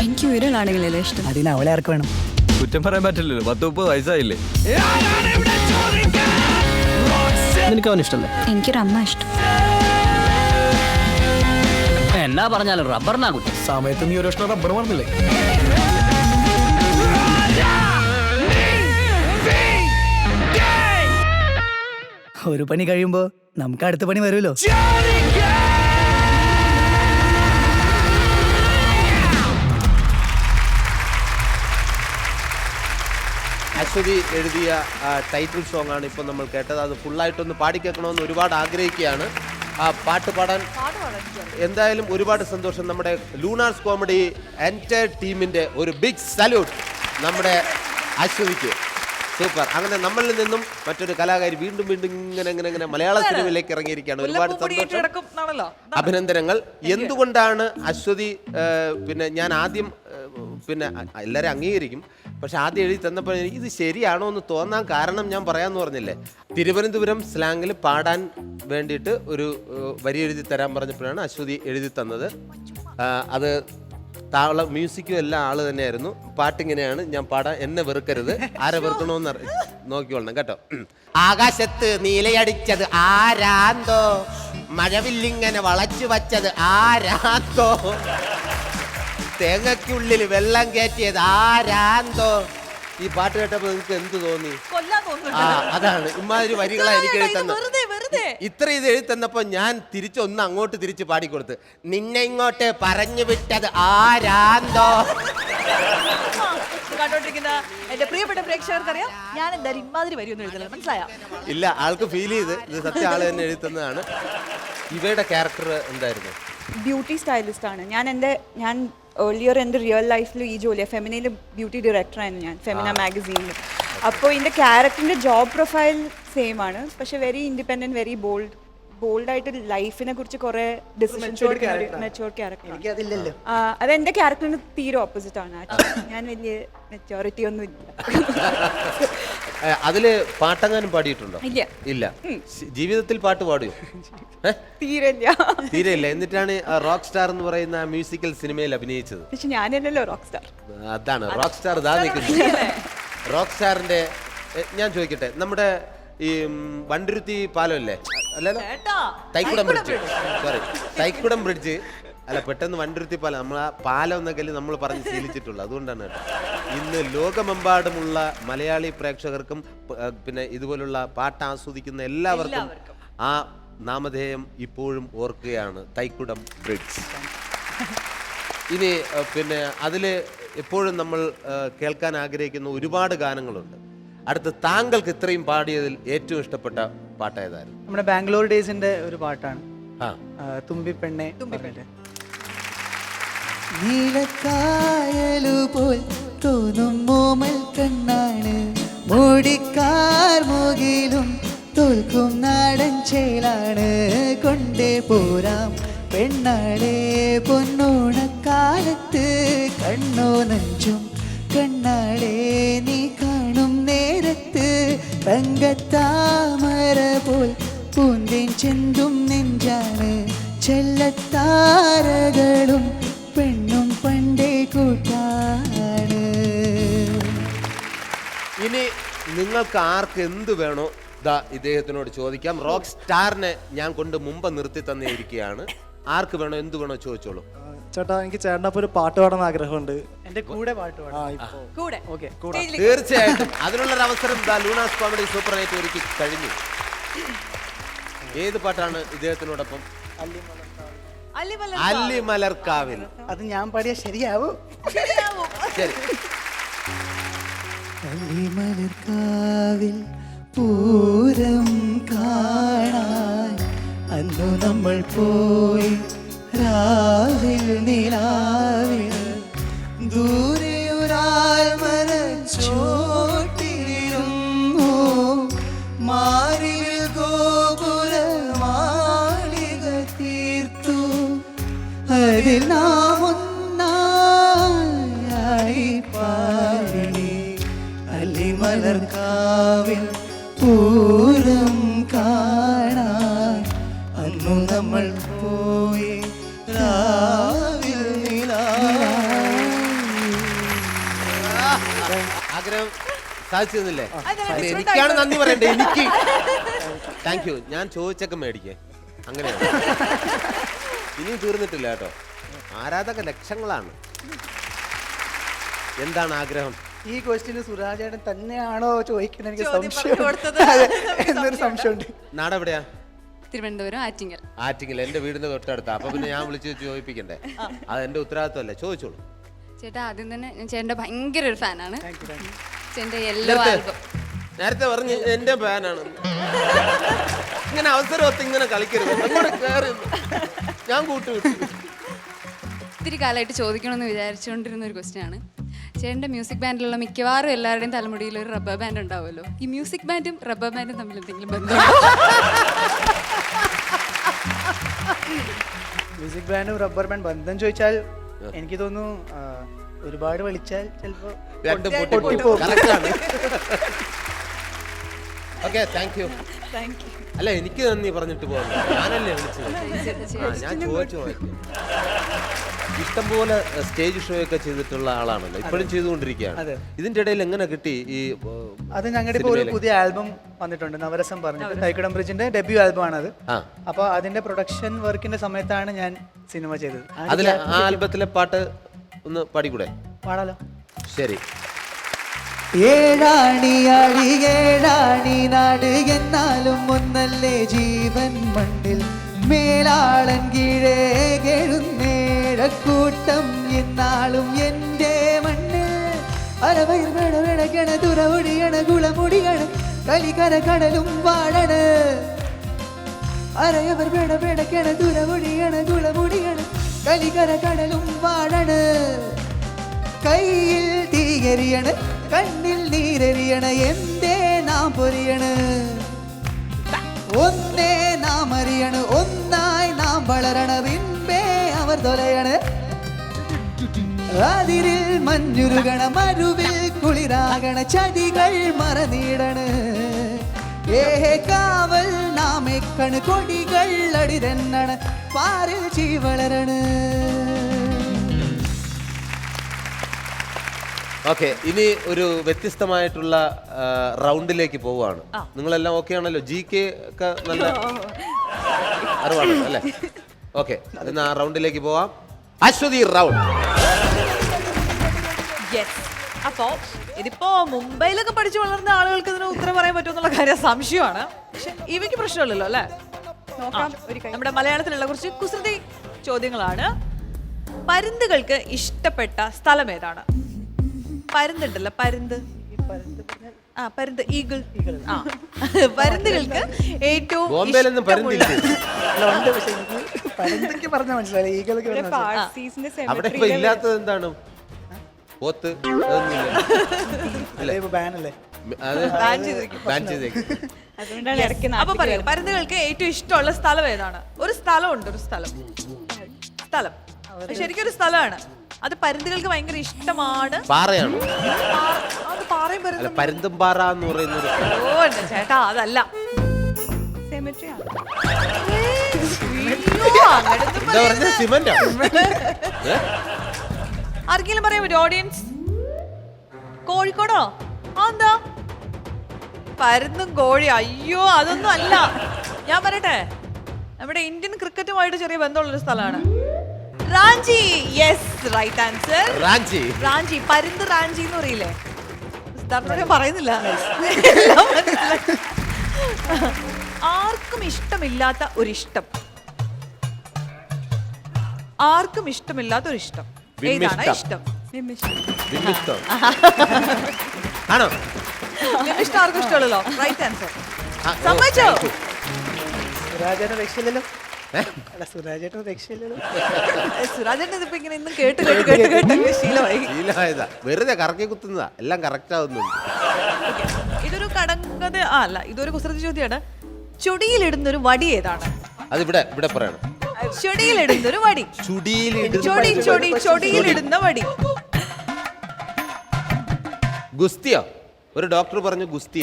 എനിക്ക് ഒരാളാണെങ്കിലല്ലേ ഇഷ്ടം. അതിന് അവളെ ആർക്ക് വേണം? കുറ്റം പറയാൻ പറ്റില്ലല്ലോ, 10-30 വയസ്സായില്ലേ. നിനക്ക് അവൻ ഇഷ്ടമല്ലേ? എനിക്കൊരു അമ്മ ഇഷ്ടം. എന്നാ പറഞ്ഞാലും റബ്ബറിനാ കുറ്റം. സമയത്ത് നീ ഒരു വർഷം റബ്ബർ പറഞ്ഞില്ലേ? ഒരു പണി കഴിയുമ്പോ നമുക്ക് അടുത്ത പണി വരുമല്ലോ. അശ്വതി എഴുതിയ ടൈറ്റിൽ സോങ് ആണ് ഇപ്പോൾ നമ്മൾ കേട്ടത്. അത് ഫുള്ളായിട്ടൊന്ന് പാടിക്കേൾക്കണമെന്ന് ഒരുപാട് ആഗ്രഹിക്കുകയാണ്. ആ പാട്ട് പാടാൻ എന്തായാലും ഒരുപാട് സന്തോഷം. നമ്മുടെ ലൂണാർസ് കോമഡി എൻറ്റയർ ടീമിൻ്റെ ഒരു ബിഗ് സല്യൂട്ട് നമ്മുടെ അശ്വതിക്ക്. സൂപ്പർ. അങ്ങനെ നമ്മളിൽ നിന്നും മറ്റൊരു കലാകാരി വീണ്ടും വീണ്ടും ഇങ്ങനെ മലയാള സിനിമയിലേക്ക് ഇറങ്ങിയിരിക്കുകയാണ്. ഒരുപാട് സന്തോഷം, അഭിനന്ദനങ്ങൾ. എന്തുകൊണ്ടാണ് അശ്വതി പിന്നെ ഞാൻ ആദ്യം പിന്നെ എല്ലാവരും അംഗീകരിക്കും, പക്ഷെ ആദ്യം എഴുതി തന്നപ്പോൾ ഇത് ശരിയാണോ എന്ന് തോന്നാൻ കാരണം ഞാൻ പറയാമെന്ന് പറഞ്ഞില്ലേ, തിരുവനന്തപുരം സ്ലാങ്ങിൽ പാടാൻ വേണ്ടിയിട്ട് ഒരു വരി എഴുതി തരാൻ പറഞ്ഞപ്പോഴാണ് അശ്വതി എഴുതി തന്നത്. അത് താളം മ്യൂസിക്കും എല്ലാം ആള് തന്നെയായിരുന്നു. പാട്ടിങ്ങനെയാണ്, ഞാൻ പാടാൻ, എന്നെ വെറുക്കരുത്, ആരെ വെറുക്കണമെന്ന് നോക്കിക്കൊള്ളണം കേട്ടോ. ആകാശത്ത് നീലയടിച്ചത് ആരാന്തോ, മഴവില്ലിങ്ങനെ വളച്ചു വച്ചത് ആരാന്തോ, തേങ്ങയ്ക്കുള്ളിൽ വെള്ളം കയറ്റിയത് ആരാന്തോ. ഈ പാട്ട് കേട്ടപ്പോൾ നിങ്ങൾക്ക് എന്ത് തോന്നി? അതാണ് ഇമാതിരി വരികളാണ് എനിക്ക് എഴുതി തന്നത്. ഇത്ര ഇത് എഴുതി തന്നപ്പോൾ ഞാൻ തിരിച്ചൊന്ന് അങ്ങോട്ട് തിരിച്ച് പാടിക്കൊടുത്ത്, നിന്നെ ഇങ്ങോട്ട് പറഞ്ഞു വിട്ടത് ആരാന്തോ. കണ്ടോണ്ടിരിക്കുന്ന എന്റെ പ്രിയപ്പെട്ട പ്രേക്ഷകർക്കറിയാം ഞാൻ എന്തായാലും ഇമാതിരി വരിയൊന്നും എഴുതല, മനസ്സിലായോ? ഇല്ല, ആൾക്ക് ഫീൽ ചെയ്ത് ഇത് സത്യ ആള് തന്നെ എഴുതി തന്നതാണ്. ഇവയുടെ ക്യാരക്ടർ എന്തായിരുന്നു? ബ്യൂട്ടി സ്റ്റൈലിസ്റ്റ് ആണ് ഞാൻ ഏർലിയർ എൻ്റെ റിയൽ ലൈഫിൽ ഈ ജോലിയാണ്. ഫെമിനയിൽ ബ്യൂട്ടി ഡയറക്ടറായിരുന്നു ഞാൻ, ഫെമിന മാഗസീനിൽ. അപ്പോൾ എൻ്റെ ക്യാരക്ടറിൻ്റെ ജോബ് പ്രൊഫൈൽ സെയിം ആണ്, പക്ഷെ വെരി ഇൻഡിപെൻഡൻറ്റ്, വെരി ബോൾഡായിട്ട് ലൈഫിനെ കുറിച്ച് കുറേ ഡിസിഷൻസ് എടുക്കുന്ന മെച്ചോർ ക്യാരക്ടർ. അത് എൻ്റെ ക്യാരക്ടറിന് തീരെ ഓപ്പോസിറ്റ് ആണ്. ഞാൻ വലിയ മെച്ചോറിറ്റി ഒന്നും ഇല്ല. അതില് പാട്ടെങ്ങാനും പാടിയിട്ടുണ്ടോ? ഇല്ല. ഇല്ല. ജീവിതത്തിൽ പാട്ട് പാടുയോ? തീരെ ഇല്ല. എന്നിട്ടാണ് റോക്ക് സ്റ്റാർ എന്ന് പറയുന്ന മ്യൂസിക്കൽ സിനിമയിൽ അഭിനയിച്ചത്. പക്ഷെ ഞാനല്ലല്ലോ റോക്ക് സ്റ്റാർ. അതാണ് റോക്ക് സ്റ്റാർ. ഇതാ നിൽക്കുന്നത് റോക്ക് സ്റ്റാറിന്റെ. ഞാൻ ചോദിക്കട്ടെ, നമ്മുടെ ഈ വണ്ടിരുത്തി പാലം അല്ലേ? അല്ലല്ലോ, Thykoodam bridge. Sorry, Thykoodam bridge അല്ല, പെട്ടെന്ന് വണ്ടിരുത്തി പാലം. നമ്മൾ ആ പാലം എന്നൊക്കെ നമ്മൾ പറഞ്ഞ് ശീലിച്ചിട്ടുള്ളൂ. അതുകൊണ്ടാണ് കേട്ടോ. ഇന്ന് ലോകമെമ്പാടുമുള്ള മലയാളി പ്രേക്ഷകർക്കും പിന്നെ ഇതുപോലുള്ള പാട്ട് ആസ്വദിക്കുന്ന എല്ലാവർക്കും ആ നാമധേയം ഇപ്പോഴും ഓർക്കുകയാണ്, തൈക്കുടം ബ്രിഡ്ജ്. ഇനി പിന്നെ അതിൽ എപ്പോഴും നമ്മൾ കേൾക്കാൻ ആഗ്രഹിക്കുന്ന ഒരുപാട് ഗാനങ്ങളുണ്ട്. അടുത്ത് താങ്കൾക്ക് ഇത്രയും പാടിയതിൽ ഏറ്റവും ഇഷ്ടപ്പെട്ട പാട്ട് ഏതായിരുന്നു? നമ്മുടെ ബാംഗ്ലൂർ ഡേയ്സിന്റെ ഒരു പാട്ടാണ്, തുമ്പി പെണ്ണെ. നീലക്കായലുപോൽ തോന്നും മോമൽ കണ്ണാണ്, മൂടിക്കാർ മുകിലും തോൽക്കും നാടൻ ചേലാണ്, കൊണ്ടേ പോരാം പെണ്ണാളെ പൊന്നോണക്കാലത്ത്, കണ്ണോ നെഞ്ചും കണ്ണാളെ നീ കാണും നേരത്ത്, തങ്കത്താമര പോൽ പൂന്തേൻ ചെന്തും നെഞ്ചാണ്, ചെല്ലത്താരകളും പെണ്ണും പണ്ടേ കൂട്ടാണ്. ഇനി നിങ്ങൾക്ക് ആർക്ക് എന്ത് വേണോ ദാ ഇദ്ദേഹത്തിനോട് ചോദിക്കാം. റോക്ക് സ്റ്റാറിനെ ഞാൻ കൊണ്ട് മുമ്പ് നിർത്തി തന്നിരിക്കുകയാണ്. ആർക്ക് വേണോ എന്ത് വേണോ ചോദിച്ചോളൂ. ചേട്ടാ, എനിക്ക് ചേട്ടനൊപ്പം ഒരു പാട്ട് പാടാൻ ആഗ്രഹമുണ്ട്. എന്റെ കൂടെ പാട്ട് പാടാം. തീർച്ചയായിട്ടും അതിനുള്ളൊരു അവസരം ലൂണാസ് കോമഡി സൂപ്പർ നൈറ്റ് ഒരുക്കി കഴിഞ്ഞു. ഏത് പാട്ടാണ് ഇദ്ദേഹത്തിനോടൊപ്പം? അല്ലിമലർക്കാവിൽ. അത് ഞാൻ പാടിയ ശരിയാവൂ? ശരി. അല്ലിമലർക്കാവിൽ പൂരം കാണാൻ അന്നു നമ്മൾ പോയി, രാവിൽ നിലാവിൽ ദൂരെ ഒരാൾ മരച്ചോട്ടിലിരുന്നു, മാറിൽ ഗോപുര മാളിക തീർത്തു, അതിൽ നാം ഒന്നായി പാടി, അല്ലിമലർക്കാവിൽ പൂരം കാണാൻ അന്നു നമ്മൾ പോയി, രാവിൽ ആഗ്രഹം സാധിച്ചിരുന്നില്ലേ? എനിക്കാണ് നന്ദി പറയണ്ടേ, എനിക്ക്. Thank you. ഞാൻ ചോദിച്ചൊക്കെ മേടിക്കേ. അങ്ങനെയാണ്. ഇനിയും തീർന്നിട്ടില്ല കേട്ടോ. ആരാധക ലക്ഷങ്ങളാണ്. എന്താണ് ആഗ്രഹം? ഈ ക്വസ്റ്റ്യന് സുരാജേട്ടൻ തന്നെയാണോ ചോദിക്കുന്നത്? എനിക്ക് സംശയം, എന്നൊരു സംശയമുണ്ട്. നാടെവിടെയാ? തിരുവനന്തപുരം ആറ്റിങ്ങൽ. ആറ്റിങ്ങൽ എന്റെ വീടിന്റെ തൊട്ടടുത്താ. അപ്പൊ പിന്നെ ഞാൻ വിളിച്ച് ചോദിപ്പിക്കണ്ടേ? അത് എന്റെ ഉത്തരവാദിത്വമല്ലേ? ചോദിച്ചോളൂ. ചേട്ടാ, ആദ്യം തന്നെ ഞാൻ ചേട്ടൻ്റെ ഭയങ്കര ഒരു ഫാനാണ്. ചേട്ടൻ്റെ എല്ലാ ആൽബം നേരത്തെ പറഞ്ഞ് എന്റെ ഫാനാണ്. ഇങ്ങനെ അവസരമൊത്ത് ഇങ്ങനെ കളിക്കരുത്. ഞാൻ കൂട്ടുവിട്ടു. ഒത്തിരി കാലമായിട്ട് ചോദിക്കണമെന്ന് വിചാരിച്ചുകൊണ്ടിരുന്ന ഒരു ക്വസ്റ്റ്യൻ ആണ്. ചേട്ടൻ്റെ മ്യൂസിക് ബാൻഡിലുള്ള മിക്കവാറും എല്ലാവരുടെയും തലമുടിയിൽ ഒരു റബ്ബർ ബാൻഡ് ഉണ്ടാവുമല്ലോ. ഈ മ്യൂസിക് ബാൻഡും റബ്ബർ ബാൻഡും തമ്മിൽ എന്തെങ്കിലും ബന്ധമുണ്ടോ? മ്യൂസിക് ബാൻഡും റബ്ബർ ബാൻഡ് ബന്ധം ചോദിച്ചാൽ എനിക്ക് തോന്നുന്നു ഒരുപാട് വലിച്ചാൽ ചിലപ്പോ അല്ല, എനിക്ക് നന്ദി പറഞ്ഞിട്ട് പോകുന്നു. ഞാനല്ലേ വിളിച്ചത്. ഞാൻ ചോദിച്ചു നോക്കി. ഇഷ്ടംപോലെ സ്റ്റേജ് ഷോ ഒക്കെ ചെയ്തിട്ടുള്ള ആളാണല്ലോ, ഇപ്പോഴും ചെയ്തുകൊണ്ടിരിക്കുകയാണ്. ഇതിന്റെ ഇടയിൽ എങ്ങനെ കിട്ടി ഈ? അത് ഞങ്ങളുടെ ഇപ്പോൾ ഒരു പുതിയ ആൽബം വന്നിട്ടുണ്ട്, നവരസം പറഞ്ഞിട്ട്. തൈക്കുടം ബ്രിഡ്ജിന്റെ ഡെബ്യൂ ആൽബം ആണത്. അപ്പൊ അതിന്റെ പ്രൊഡക്ഷൻ വർക്കിന്റെ സമയത്താണ് ഞാൻ സിനിമ ചെയ്തത്. അതിലെ ആ ആൽബത്തിലെ പാട്ട് ഒന്ന് പാടിക്കൂടെ? പാടാലോ. ശരി. ഏഴാണിയാളി ഏഴാണി നാട് എന്നാലും ഒന്നല്ലേ ജീവൻ മണ്ണിൽ, മേലാളൻ കീഴേ കെഴുന്നേഴക്കൂട്ടം എന്നാളും എൻ്റെ മണ്ണിൽ, അരവയിൽ വിടവിടകണ തുറവൊടിയണ കുളമുടിയണ കലികര കടലും വാഴണ, അരയവർ വിടവിടക്കണ തുറവൊടിയണ കുളമുടിയണ കലികര കടലും വാഴണ, കയ്യിൽ തീയെറിയണ കണ്ണിൽ നീരെറിയണ എന്തേ നാം പൊരിയണ, ഒന്നേ നാം അറിയണ ഒന്നായി നാം വളരണ, പിൻപേ അവർ തൊലയണ, അതിരിൽ മഞ്ഞുരുകണ മരുവിൽ കുളിരാകണ ചതികൾ മറന്നിടണ് ഏഹേ കാവൽ നാമെ കണ് കൊടികൾ അടിതെന്നണ് പാരിൽ ചീ വളരണ. ഓക്കെ, ഇനി ഒരു വ്യത്യസ്തമായിട്ടുള്ള റൗണ്ടിലേക്ക് പോവുകയാണ്. നിങ്ങളെല്ലാം ഓക്കെ ആണല്ലോ? GK ഒക്കെ നല്ല അറിവാണല്ലോ അല്ലേ? ഓക്കെ, എന്നാ ആ റൗണ്ടിലേക്ക് പോവാം. അശ്വതി റൗണ്ട്. അപ്പോ ഇതിപ്പോ മുംബൈയിലൊക്കെ പഠിച്ചു വളർന്ന ആളുകൾക്ക് ഇതിന് ഉത്തരം പറയാൻ പറ്റുമെന്നുള്ള കാര്യം സംശയമാണ്. പക്ഷെ ഇവയ്ക്ക് പ്രശ്നമില്ലല്ലോ അല്ലേ? നമ്മുടെ മലയാളത്തിലുള്ള കുറച്ച് കുസൃതി ചോദ്യങ്ങളാണ്. പരുന്തുകൾക്ക് ഇഷ്ടപ്പെട്ട സ്ഥലം ഏതാണ്? പരുന്തുണ്ടല്ലോ, പരുന്ത്. പരുന്ത്, ഈഗിൾ. പരുന്തുകൾക്ക് ഏറ്റവും അവിടെ ഇപ്പൊ ഇല്ലാത്തത് എന്താണ്? പോത്ത് അപ്പൊ പറയൂ, പരുന്തുകൾക്ക് ഏറ്റവും ഇഷ്ടമുള്ള സ്ഥലം ഏതാണ്? ഒരു സ്ഥലമുണ്ട്, ഒരു സ്ഥലം. ശരിക്കും ഒരു സ്ഥലമാണ്. അത് പരുന്തുകൾക്ക് ഭയങ്കര ഇഷ്ടമാണ്. പാറയാണ്. അത് പാറയും പരുന്തും. പരുന്തും പാറ എന്ന് പറയുന്നത്. ഓ എന്റെ ചേട്ടാ, അതല്ല. സിമന്റ്. ആർക്കെങ്കിലും പറയാൻ പറ്റും? ഓഡിയൻസ്. കോഴിക്കോടോ? എന്താ പരുന്തും കോഴി? അയ്യോ, അതൊന്നും അല്ല. ഞാൻ പറയട്ടെ, നമ്മുടെ ഇന്ത്യൻ ക്രിക്കറ്റുമായിട്ട് ചെറിയ ബന്ധമുള്ളൊരു സ്ഥലമാണ്. Ranchi. Yes, right answer. Ranchi. പരുന്ത് റാഞ്ചി എന്ന് പറയില്ലേ? പറയുന്നില്ല. ആർക്കും ഇഷ്ടമില്ലാത്ത ഒരിഷ്ടം. ആർക്കും ഇഷ്ടമില്ലാത്ത ഒരു ഇഷ്ടം ഏതാണ്? ഇഷ്ടം ആണോ? ഇഷ്ടം ആർക്കും ഇഷ്ടമല്ലോ. Right answer. സമ്മതിച്ചോ? സുരാജേട്ടൻ രക്ഷയില്ലല്ലോ. സുരാജേട്ടൻ ഇതിപ്പോ ഇങ്ങനെ ഇന്നും കേട്ട് കേട്ട് കേട്ട് കേട്ട് ശീലമായതാ. വെറുതെ കറക്കി കുത്തുന്നതാ, എല്ലാം കറക്റ്റ് ആവുന്നുണ്ട്. ഇതൊരു കടങ്കഥ അല്ല, ഇതൊരു കുസൃതി ചോദ്യമാണ്. ചുടിയിലിടുന്നൊരു വടി ഏതാണ്? അത് ഇവിടെ ഇവിടെ പറയണം. ചുടിയിലിടുന്നൊരു വടി. ചൊടിയിലിടുന്ന വടി. ഗുസ്തിയോ? ഒരു ഡോക്ടർ പറഞ്ഞു ഗുസ്തി.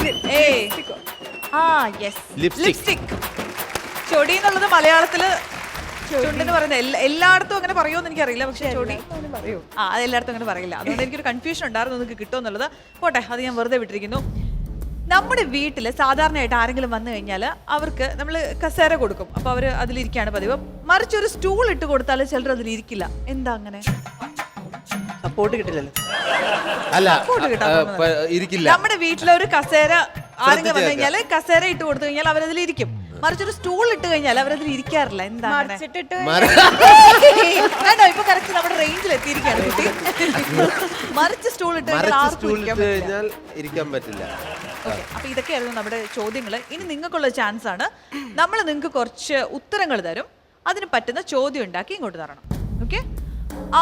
ലിപ്സ്റ്റിക്. ചൊടി എന്നുള്ളത് മലയാളത്തില് ചുണ്ടെന്ന് പറയുന്നത് എല്ലായിടത്തും അങ്ങനെ പറയുമോന്ന് എനിക്കറിയില്ല. പക്ഷെ ചൊടി അത് എല്ലായിടത്തും അങ്ങനെ പറയില്ല. അതുകൊണ്ട് എനിക്കൊരു കൺഫ്യൂഷൻ ഉണ്ടായിരുന്നു നിങ്ങൾക്ക് കിട്ടുമെന്നുള്ളത്. പോട്ടെ, അത് ഞാൻ വെറുതെ വിട്ടിരിക്കുന്നു. നമ്മുടെ വീട്ടിൽ സാധാരണയായിട്ട് ആരെങ്കിലും വന്നു കഴിഞ്ഞാൽ അവർക്ക് നമ്മൾ കസേര കൊടുക്കും. അപ്പോൾ അവർ അതിലിരിക്കുകയാണ് പതിവ്. മറിച്ചൊരു സ്റ്റൂൾ ഇട്ട് കൊടുത്താൽ ചിലർ അതിലിരിക്കില്ല. എന്താ അങ്ങനെ? സപ്പോർട്ട് കിട്ടില്ലല്ലോ. അല്ല, ഇരിക്കില്ല. നമ്മുടെ വീട്ടിലൊരു കസേര ആരെങ്കിലും വന്നു കഴിഞ്ഞാൽ കസേര ഇട്ട് കൊടുത്തു കഴിഞ്ഞാൽ അവരതിലിരിക്കും. മറിച്ചൊരു സ്റ്റൂൾ ഇട്ട് കഴിഞ്ഞാൽ അവരതിൽ ഇരിക്കാറില്ല. എന്താ? ഇപ്പൊ കറക്റ്റ് നമ്മുടെ റേഞ്ചിൽ എത്തിയിരിക്കുകയാണ് കുട്ടി. മറിച്ച് സ്റ്റൂൾ ഇട്ട് കഴിഞ്ഞാൽ ഇരിക്കാൻ പറ്റില്ല. അപ്പൊ ഇതൊക്കെയായിരുന്നു നമ്മുടെ ചോദ്യങ്ങൾ. ഇനി നിങ്ങൾക്കുള്ള ചാൻസ് ആണ്. നമ്മൾ നിങ്ങൾക്ക് കുറച്ച് ഉത്തരങ്ങൾ തരും. അതിന് പറ്റുന്ന ചോദ്യം ഉണ്ടാക്കി ഇങ്ങോട്ട് തരണം. ഓക്കെ?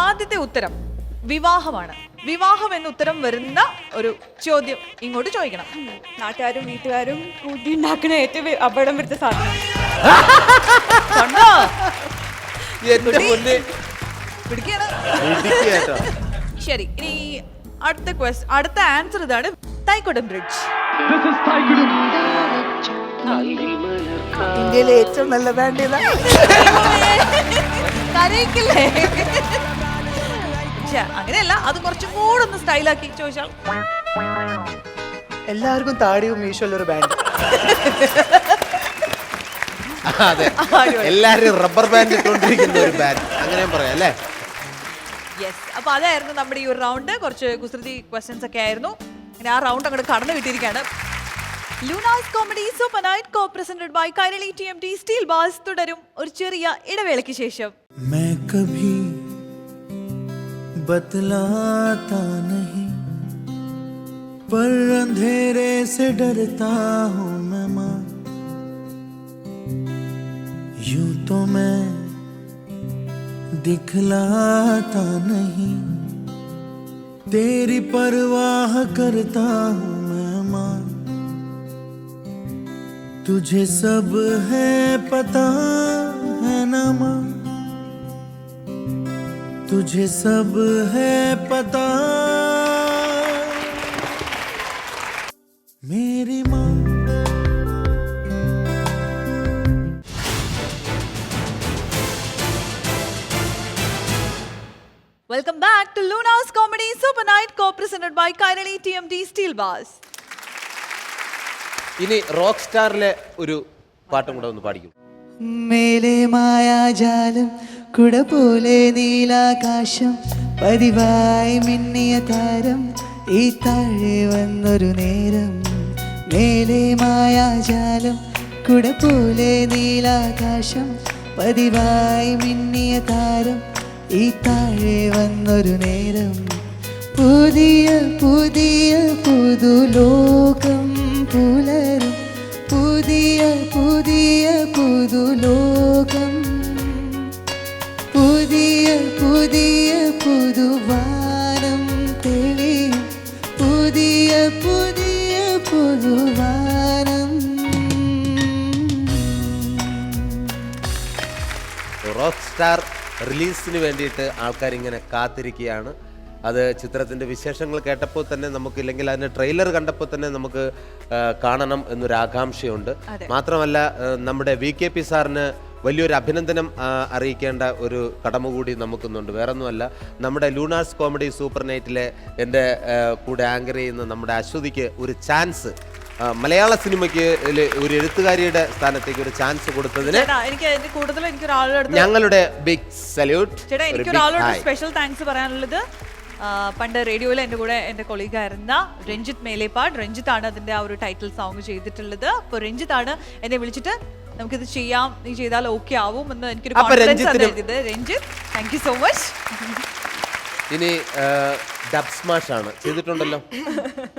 ആദ്യത്തെ ഉത്തരം വിവാഹമാണ്. വിവാഹം എന്ന ഉത്തരം വരുന്ന ഒരു ചോദ്യം ഇങ്ങോട്ട് ചോദിക്കണം. നാട്ടുകാരും വീട്ടുകാരും കൂട്ടി ഉണ്ടാക്കണ ഏറ്റവും അപകടം വരുത്ത സാധനം. ശരി, ഇനി അടുത്ത ആൻസർ ഇതാണ്. തൈക്കുടം ബ്രിഡ്ജ്. ഇന്ത്യയിലെ ഏറ്റവും നല്ല ബാൻഡ് ഏതാ? കരയിക്കില്ലേ? അങ്ങനെയല്ല, അത് കുറച്ചും കൂടെ ഒന്ന് സ്റ്റൈലാക്കി ചോദിച്ചാൽ. എല്ലാവർക്കും താടിയും മീശുള്ള ഒരു ബാൻഡ്. അതെ, എല്ലാരും റബ്ബർ ബാൻഡ് ഇട്ടുകൊണ്ടിരിക്കുന്ന ഒരു ബാൻഡ്, അങ്ങനെ പറയാം അല്ലേ? യെസ്. അപ്പൊ അതായിരുന്നു നമ്മുടെ ഈ ഒരു റൗണ്ട്. കുറച്ച് കുസൃതി ക്വസ്റ്റ്യൻസ് ഒക്കെ ആയിരുന്നു. അങ്ങനെ ആ റൗണ്ട് അങ്ങോട്ട് കടന്നു കിട്ടിയിരിക്കുകയാണ്. Lunars comedy super night co presented by Kairali TMT steel bars തുടരും ഒരു ചെറിയ ഇടവേളയ്ക്ക് ശേഷം. बतलाता नहीं पर अंधेरे से डरता हूँ मैं माँ, यूं तो मैं दिखलाता नहीं, तेरी परवाह करता हूँ मैं माँ, तुझे सब है पता है ना माँ, तुझे सब है पता मेरी माँ Welcome back to Luna's Comedy Super Night, co-presented by Kairali TMT Steel Bars. ഇനി റോക്ക് സ്റ്റാറിലെ ഒരു പാട്ടും കൂടെ ഒന്ന് പാടിക്കും. മേലെ മായാജാലം കുട പോലെ നീലാകാശം പതിവായി മിന്നിയ താരം ഈ താഴെ വന്നൊരു നേരം. മേലെ മായാജാലം കുട പോലെ നീലാകാശം പതിവായി മിന്നിയ താരം ഈ താഴെ വന്നൊരു നേരം. പുതിയ പുതിയ പുതുലോകം പുലരും പുതിയ പുതിയ പുതുലോകം പുതിയ പുതിയ പുതുവാനം തെളിയും പുതിയ പുതിയ പുതുവാനം. റോക്ക് സ്റ്റാർ റിലീസിന് വേണ്ടിയിട്ട് ആൾക്കാർ ഇങ്ങനെ കാത്തിരിക്കുകയാണ്. അത് ചിത്രത്തിൻ്റെ വിശേഷങ്ങൾ കേട്ടപ്പോൾ തന്നെ നമുക്ക്, ഇല്ലെങ്കിൽ അതിൻ്റെ ട്രെയിലർ കണ്ടപ്പോൾ തന്നെ നമുക്ക് കാണണം എന്നൊരു ആകാംക്ഷയുണ്ട്. മാത്രമല്ല നമ്മുടെ VKP സാറിന് വലിയൊരു അഭിനന്ദനം അറിയിക്കേണ്ട ഒരു കടമ കൂടി നമുക്കുന്നുണ്ട്. വേറൊന്നുമല്ല, നമ്മുടെ ലൂണാസ് കോമഡി സൂപ്പർ നൈറ്റിലെ എൻ്റെ കൂടെ ആങ്കർ ചെയ്യുന്ന നമ്മുടെ അശ്വതിക്ക് ഒരു ചാൻസ്, മലയാള സിനിമയ്ക്ക് ഒരു എഴുത്തുകാരിയുടെ സ്ഥാനത്തേക്ക് ഒരു ചാൻസ് കൊടുത്തതിന് ഞങ്ങളുടെ ബിഗ് സല്യൂട്ട്. സ്പെഷ്യൽ താങ്ക്സ് പറയാനുള്ളത്, പണ്ട് റേഡിയോയിൽ എൻ്റെ കൂടെ എൻ്റെ കൊളീഗായിരുന്ന രഞ്ജിത്ത് മേലേപ്പാട്. രഞ്ജിത്താണ് അതിൻ്റെ ആ ഒരു ടൈറ്റിൽ സോങ് ചെയ്തിട്ടുള്ളത്. അപ്പോൾ രഞ്ജിത്താണ് എന്നെ വിളിച്ചിട്ട് നമുക്കിത് ചെയ്യാം, നീ ചെയ്താൽ ഓക്കെ ആവും എന്ന് എനിക്കൊരു കോൺഫിഡൻസ് തരുന്നത്. Ranjith, thank you so much. ഇനി ഡബ് സ്മാഷ് ആണ് ചെയ്തിട്ടുണ്ടല്ലോ,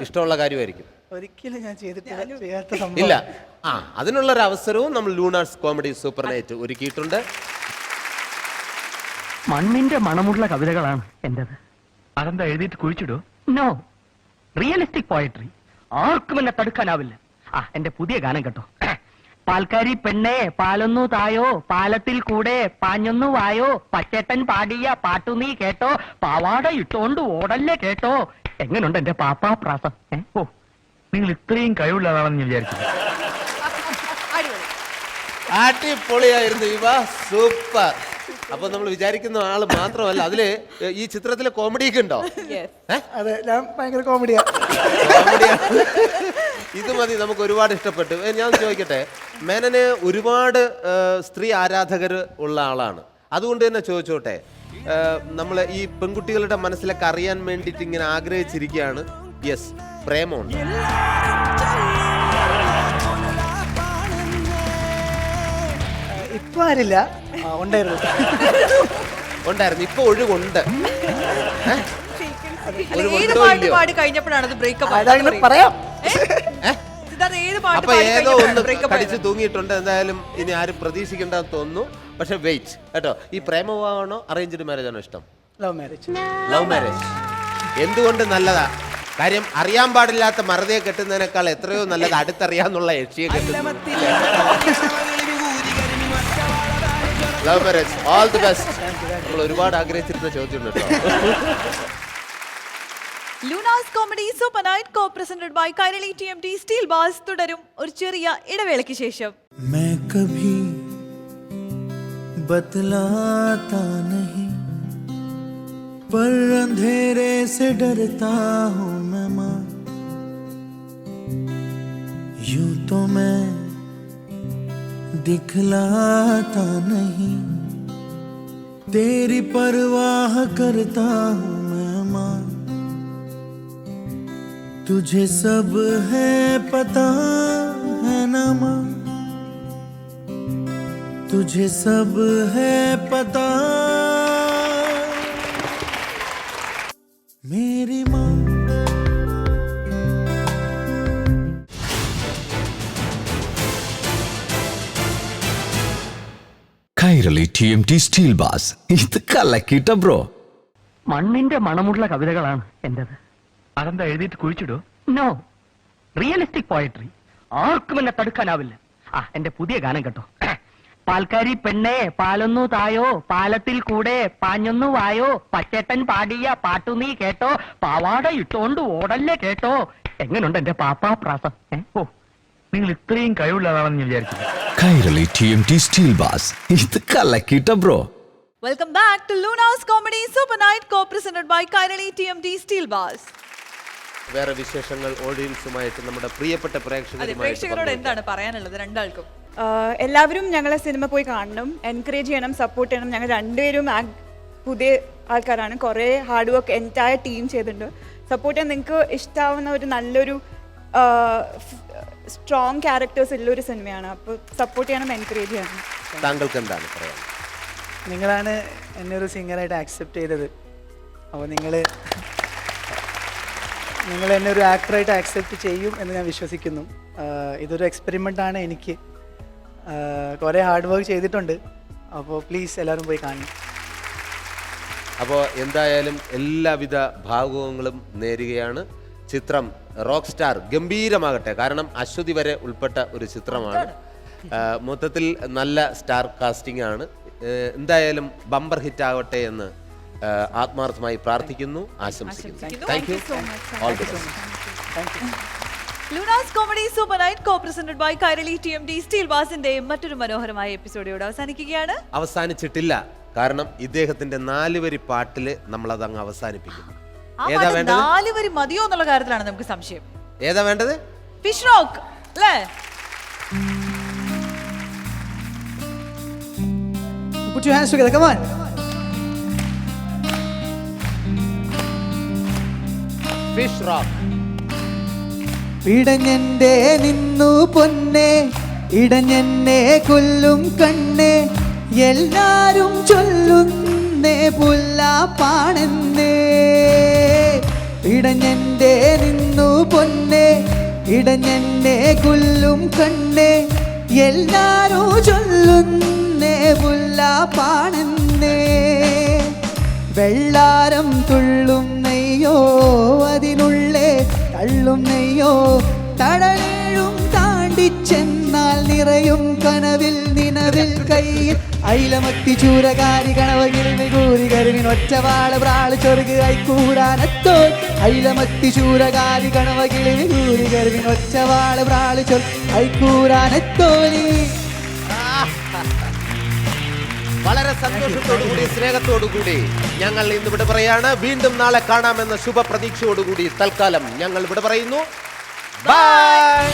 ഇഷ്ടമുള്ള കാര്യമായിരിക്കും. ഒരിക്കലും ഞാൻ ചെയ്യാത്ത ഇല്ല, അതിനുള്ളൊരു അവസരവും നമ്മൾ ലൂണാസ് കോമഡി സൂപ്പർ നൈറ്റ് ഒരുക്കിയിട്ടുണ്ട്. മണ്ണിന്റെ മണമുള്ള കവിതകളാണ് എന്റേത്. അതെന്താ എഴുതിയിട്ട് കുഴിച്ചിടൂ? No, realistic poetry. ആർക്കും എന്നെ തടുക്കാനാവില്ല. എന്റെ പുതിയ ഗാനം കേട്ടോ. പാൽക്കാരി പെണ്ണേ പാലൊന്നു തായോ, പാലത്തിൽ കൂടെ പാഞ്ഞൊന്നു വായോ, പച്ചേട്ടൻ പാടിയ പാട്ടു നീ കേട്ടോ, പാവാട ഇട്ടോണ്ട് ഓടല്ലേ കേട്ടോ. എങ്ങനുണ്ട് എന്റെ പാപ്പാ പ്രാസം? ഓ, നിങ്ങൾ ഇത്രയും കഴിവുള്ളതാണെന്ന് ഞാൻ വിചാരിച്ചു. അടിപൊളിയായിരുന്നു ഇവ, സൂപ്പർ. അപ്പൊ നമ്മൾ വിചാരിക്കുന്ന ആള് മാത്രമല്ല, അതില് ഈ ചിത്രത്തിലെ കോമഡിയൊക്കെ ഉണ്ടോ? അതെ, ഞാൻ ഭയങ്കര കോമഡിയാ. ഇത് മതി, നമുക്ക് ഒരുപാട് ഇഷ്ടപ്പെട്ടു. ഞാൻ ചോദിക്കട്ടെ, മേനന് ഒരുപാട് സ്ത്രീ ആരാധകർ ഉള്ള ആളാണ്. അതുകൊണ്ട് തന്നെ ചോദിച്ചോട്ടെ, നമ്മൾ ഈ പെൺകുട്ടികളുടെ മനസ്സിലൊക്കെ അറിയാൻ വേണ്ടിയിട്ട് ഇങ്ങനെ ആഗ്രഹിച്ചിരിക്കുകയാണ്. യെസ്, പ്രേമമുണ്ട്. ഇപ്പൊ ആരില്ല, ഉണ്ടായിരുന്നു. ഇപ്പൊ ഒഴുകുണ്ട്. പറയാം. അപ്പൊ ഏതോ ഒന്ന് കടിച്ചു തൂങ്ങിയിട്ടുണ്ട്. എന്തായാലും ഇനി ആരും പ്രതീക്ഷിക്കേണ്ടെന്ന് തോന്നുന്നു. പക്ഷെ വെയിറ്റ് കേട്ടോ, ഈ പ്രേമവിവാഹമാണോ അറേഞ്ച്ഡ് മാരേജ് ആണോ ഇഷ്ടം? Love marriage. ലവ് മാരേജ് എന്തുകൊണ്ട് നല്ലതാ? കാര്യം അറിയാൻ പാടില്ലാത്ത മറുതയെ കെട്ടുന്നതിനേക്കാൾ എത്രയോ നല്ലത് അടുത്തറിയാന്നുള്ള യക്ഷിയെ കെട്ടുന്നത്. Love marriage, all the best. നമ്മൾ ഒരുപാട് ആഗ്രഹിച്ചിരുന്ന ചോദ്യമുണ്ട് കേട്ടോ. Luna's comedy super night, co-presented by Kairali TMT Steel Bars തുടരും ഒരു ചെറിയ ഇടവേളയ്ക്ക് ശേഷം. मैं कभी बतलाता नहीं, पर अंधेरे से डरता हूँ मैं माँ. यूं तो मैं दिखलाता नहीं, तेरी परवाह करता हूँ मैं माँ. तुझे सब है पता है ना माँ, तुझे सब है पता मेरी माँ. Kairali TMT Steel Bars. ഇത് കലക്കിട്ട ബ്രോ. മണ്ണിന്റെ മണമുള്ള കവിതകളാണ് എന്റേത്. അതെന്താ എഴുതിയിട്ട് കുഴിച്ചിടൂ? No, realistic poetry. ആർക്കും എന്നെ തടുക്കാനാവില്ല. എന്റെ പുതിയ ഗാനം കേട്ടോ. പാൽക്കാരി പെണ്ണേ പാലൊന്നു തായോ, പാലത്തിൽ കൂടെ പാഞ്ഞൊന്നു വായോ, പച്ചേട്ടൻ പാടിയ പാട്ടു നീ കേട്ടോ, പാവാട ഇട്ടോണ്ട് ഓടല്ലേ കേട്ടോ. എങ്ങനുണ്ട് എന്റെ പാപ്പാ പ്രാസം? ഓ, നിങ്ങൾ ഇത്രയും കഴിവുള്ളതാണെന്ന് ഞാൻ വിചാരിച്ചു. കൈരളി TMT സ്റ്റീൽ ബാസ്, ഇത് കലക്കിട്ട bro. Welcome back to Lunars comedy super night co presented by Kairali TMT steel bars. വേറെ വിശേഷങ്ങൾ ഓഡിയൻസുമായിട്ട് നമ്മുടെ പ്രിയപ്പെട്ട പ്രേക്ഷകരോട് എന്താണ് പറയാനുള്ളത് രണ്ടാൾക്കും? എല്ലാവരും ഞങ്ങളെ സിനിമ പോയി കാണണം, എൻകറേജ് ചെയ്യണം, സപ്പോർട്ട് ചെയ്യണം. ഞങ്ങൾ രണ്ടുപേരും പുതിയ ആൾക്കാരാണ്, കുറേ ഹാർഡ് വർക്ക് എൻറ്റയർ ടീം ചെയ്തിട്ടുണ്ട്. സപ്പോർട്ട് ചെയ്യാൻ നിങ്ങൾക്ക് ഇഷ്ടമാവുന്ന ഒരു നല്ലൊരു സ്ട്രോങ് ക്യാരക്ടേഴ്സ് ഉള്ളൊരു സിനിമയാണ്. അപ്പോൾ സപ്പോർട്ട് ചെയ്യണം, എൻകറേജ് ചെയ്യണം. താങ്കൾക്ക് എന്താണ് പറയാൻ? നിങ്ങളാണ് എന്നെ ഒരു സിംഗറായിട്ട് ആക്സെപ്റ്റ് ചെയ്തത്. അപ്പോൾ നിങ്ങൾ എന്നെ ഒരു ആക്ടറായിട്ട് ആക്സെപ്റ്റ് ചെയ്യും എന്ന് ഞാൻ വിശ്വസിക്കുന്നു. ഇതൊരു എക്സ്പെരിമെൻ്റ് ആണ്. എനിക്ക് കുറേ ഹാർഡ് വർക്ക് ചെയ്തിട്ടുണ്ട്. അപ്പോൾ പ്ലീസ് എല്ലാവരും പോയി കാണണം. അപ്പോൾ എന്തായാലും എല്ലാവിധ ഭാഗങ്ങളും നേരുകയാണ്. ചിത്രം റോക്ക് സ്റ്റാർ ഗംഭീരമാകട്ടെ. കാരണം അശ്വതി വരെ ഉൾപ്പെട്ട ഒരു ചിത്രമാണ്. മൊത്തത്തിൽ നല്ല സ്റ്റാർ കാസ്റ്റിംഗ് ആണ്. എന്തായാലും ബമ്പർ ഹിറ്റ് ആവട്ടെ എന്ന് ആത്മാർത്ഥമായി പ്രാർത്ഥിക്കുന്നു, ആശംസിക്കുന്നു. Thank you. All the best. Lunars comedy super night co presented by Kairali TMT steel ബാസിന്റെ മറ്റൊരു മനോഹരമായ എപ്പിസോഡിയോട് അവസാനിക്കുകയാണ്. അവസാനിച്ചിട്ടില്ല, കാരണം ഇദ്ദേഹത്തിന്റെ 4 വരി പാട്ടില് നമ്മളത് അങ്ങ് അവസാനിപ്പിക്കും. ഏതാ വേണ്ടത്? 4 വരി മതിയോ എന്നുള്ള കാര്യത്തിലാണ് നമുക്ക് സംശയം. ഏതാ വേണ്ടത്? ഫിഷ് റോക്ക് അല്ലേ? Put your hands together, come on. Fish rock. ഇടഞ്ഞെന്റെ നിന്നു പൊന്നെ, ഇടഞ്ഞെന്നെ കൊല്ലും കണ്ണേ, എല്ലാരും ചൊല്ലുന്നേ പുല്ലാപ്പാണെന്നേ. ഇടഞ്ഞെന്റെ നിന്നു പൊന്നെ, ഇടഞ്ഞെന്നെ കൊല്ലും കണ്ണേ, എല്ലാരും ചൊല്ലുന്നേ പുല്ലാപ്പാണെന്നേ. വെള്ളാരം തുള്ളും നെയ്യോ, അതിനുള്ളേ തള്ളും നെയ്യോ, തടലേഴും താണ്ടിച്ചെന്നാൽ നിറയും കനവിൽ നിലവിൽ കയ്യിൽ അയിലമത്തി ചൂരകാരി കണവകിൽ മികൂരി കരുവിൻ ഒറ്റവാള് പ്രാള് ചൊറുക് ഐക്കൂരാനത്തോ. അയിലമത്തി ചൂരകാരി കണവകിൽ മികൂരി കരുവിൻ ഒറ്റവാള് പ്രാള് ചൊറു ഐക്കൂരാനത്തോലി. വളരെ സന്തോഷത്തോടുകൂടി സ്നേഹത്തോടുകൂടി ഞങ്ങൾ ഇന്ന് ഇവിടെ പറയാണ്. വീണ്ടും നാളെ കാണാമെന്ന ശുഭപ്രതീക്ഷയോടുകൂടി തൽക്കാലം ഞങ്ങൾ ഇവിടെ പറയുന്നു. ബൈ.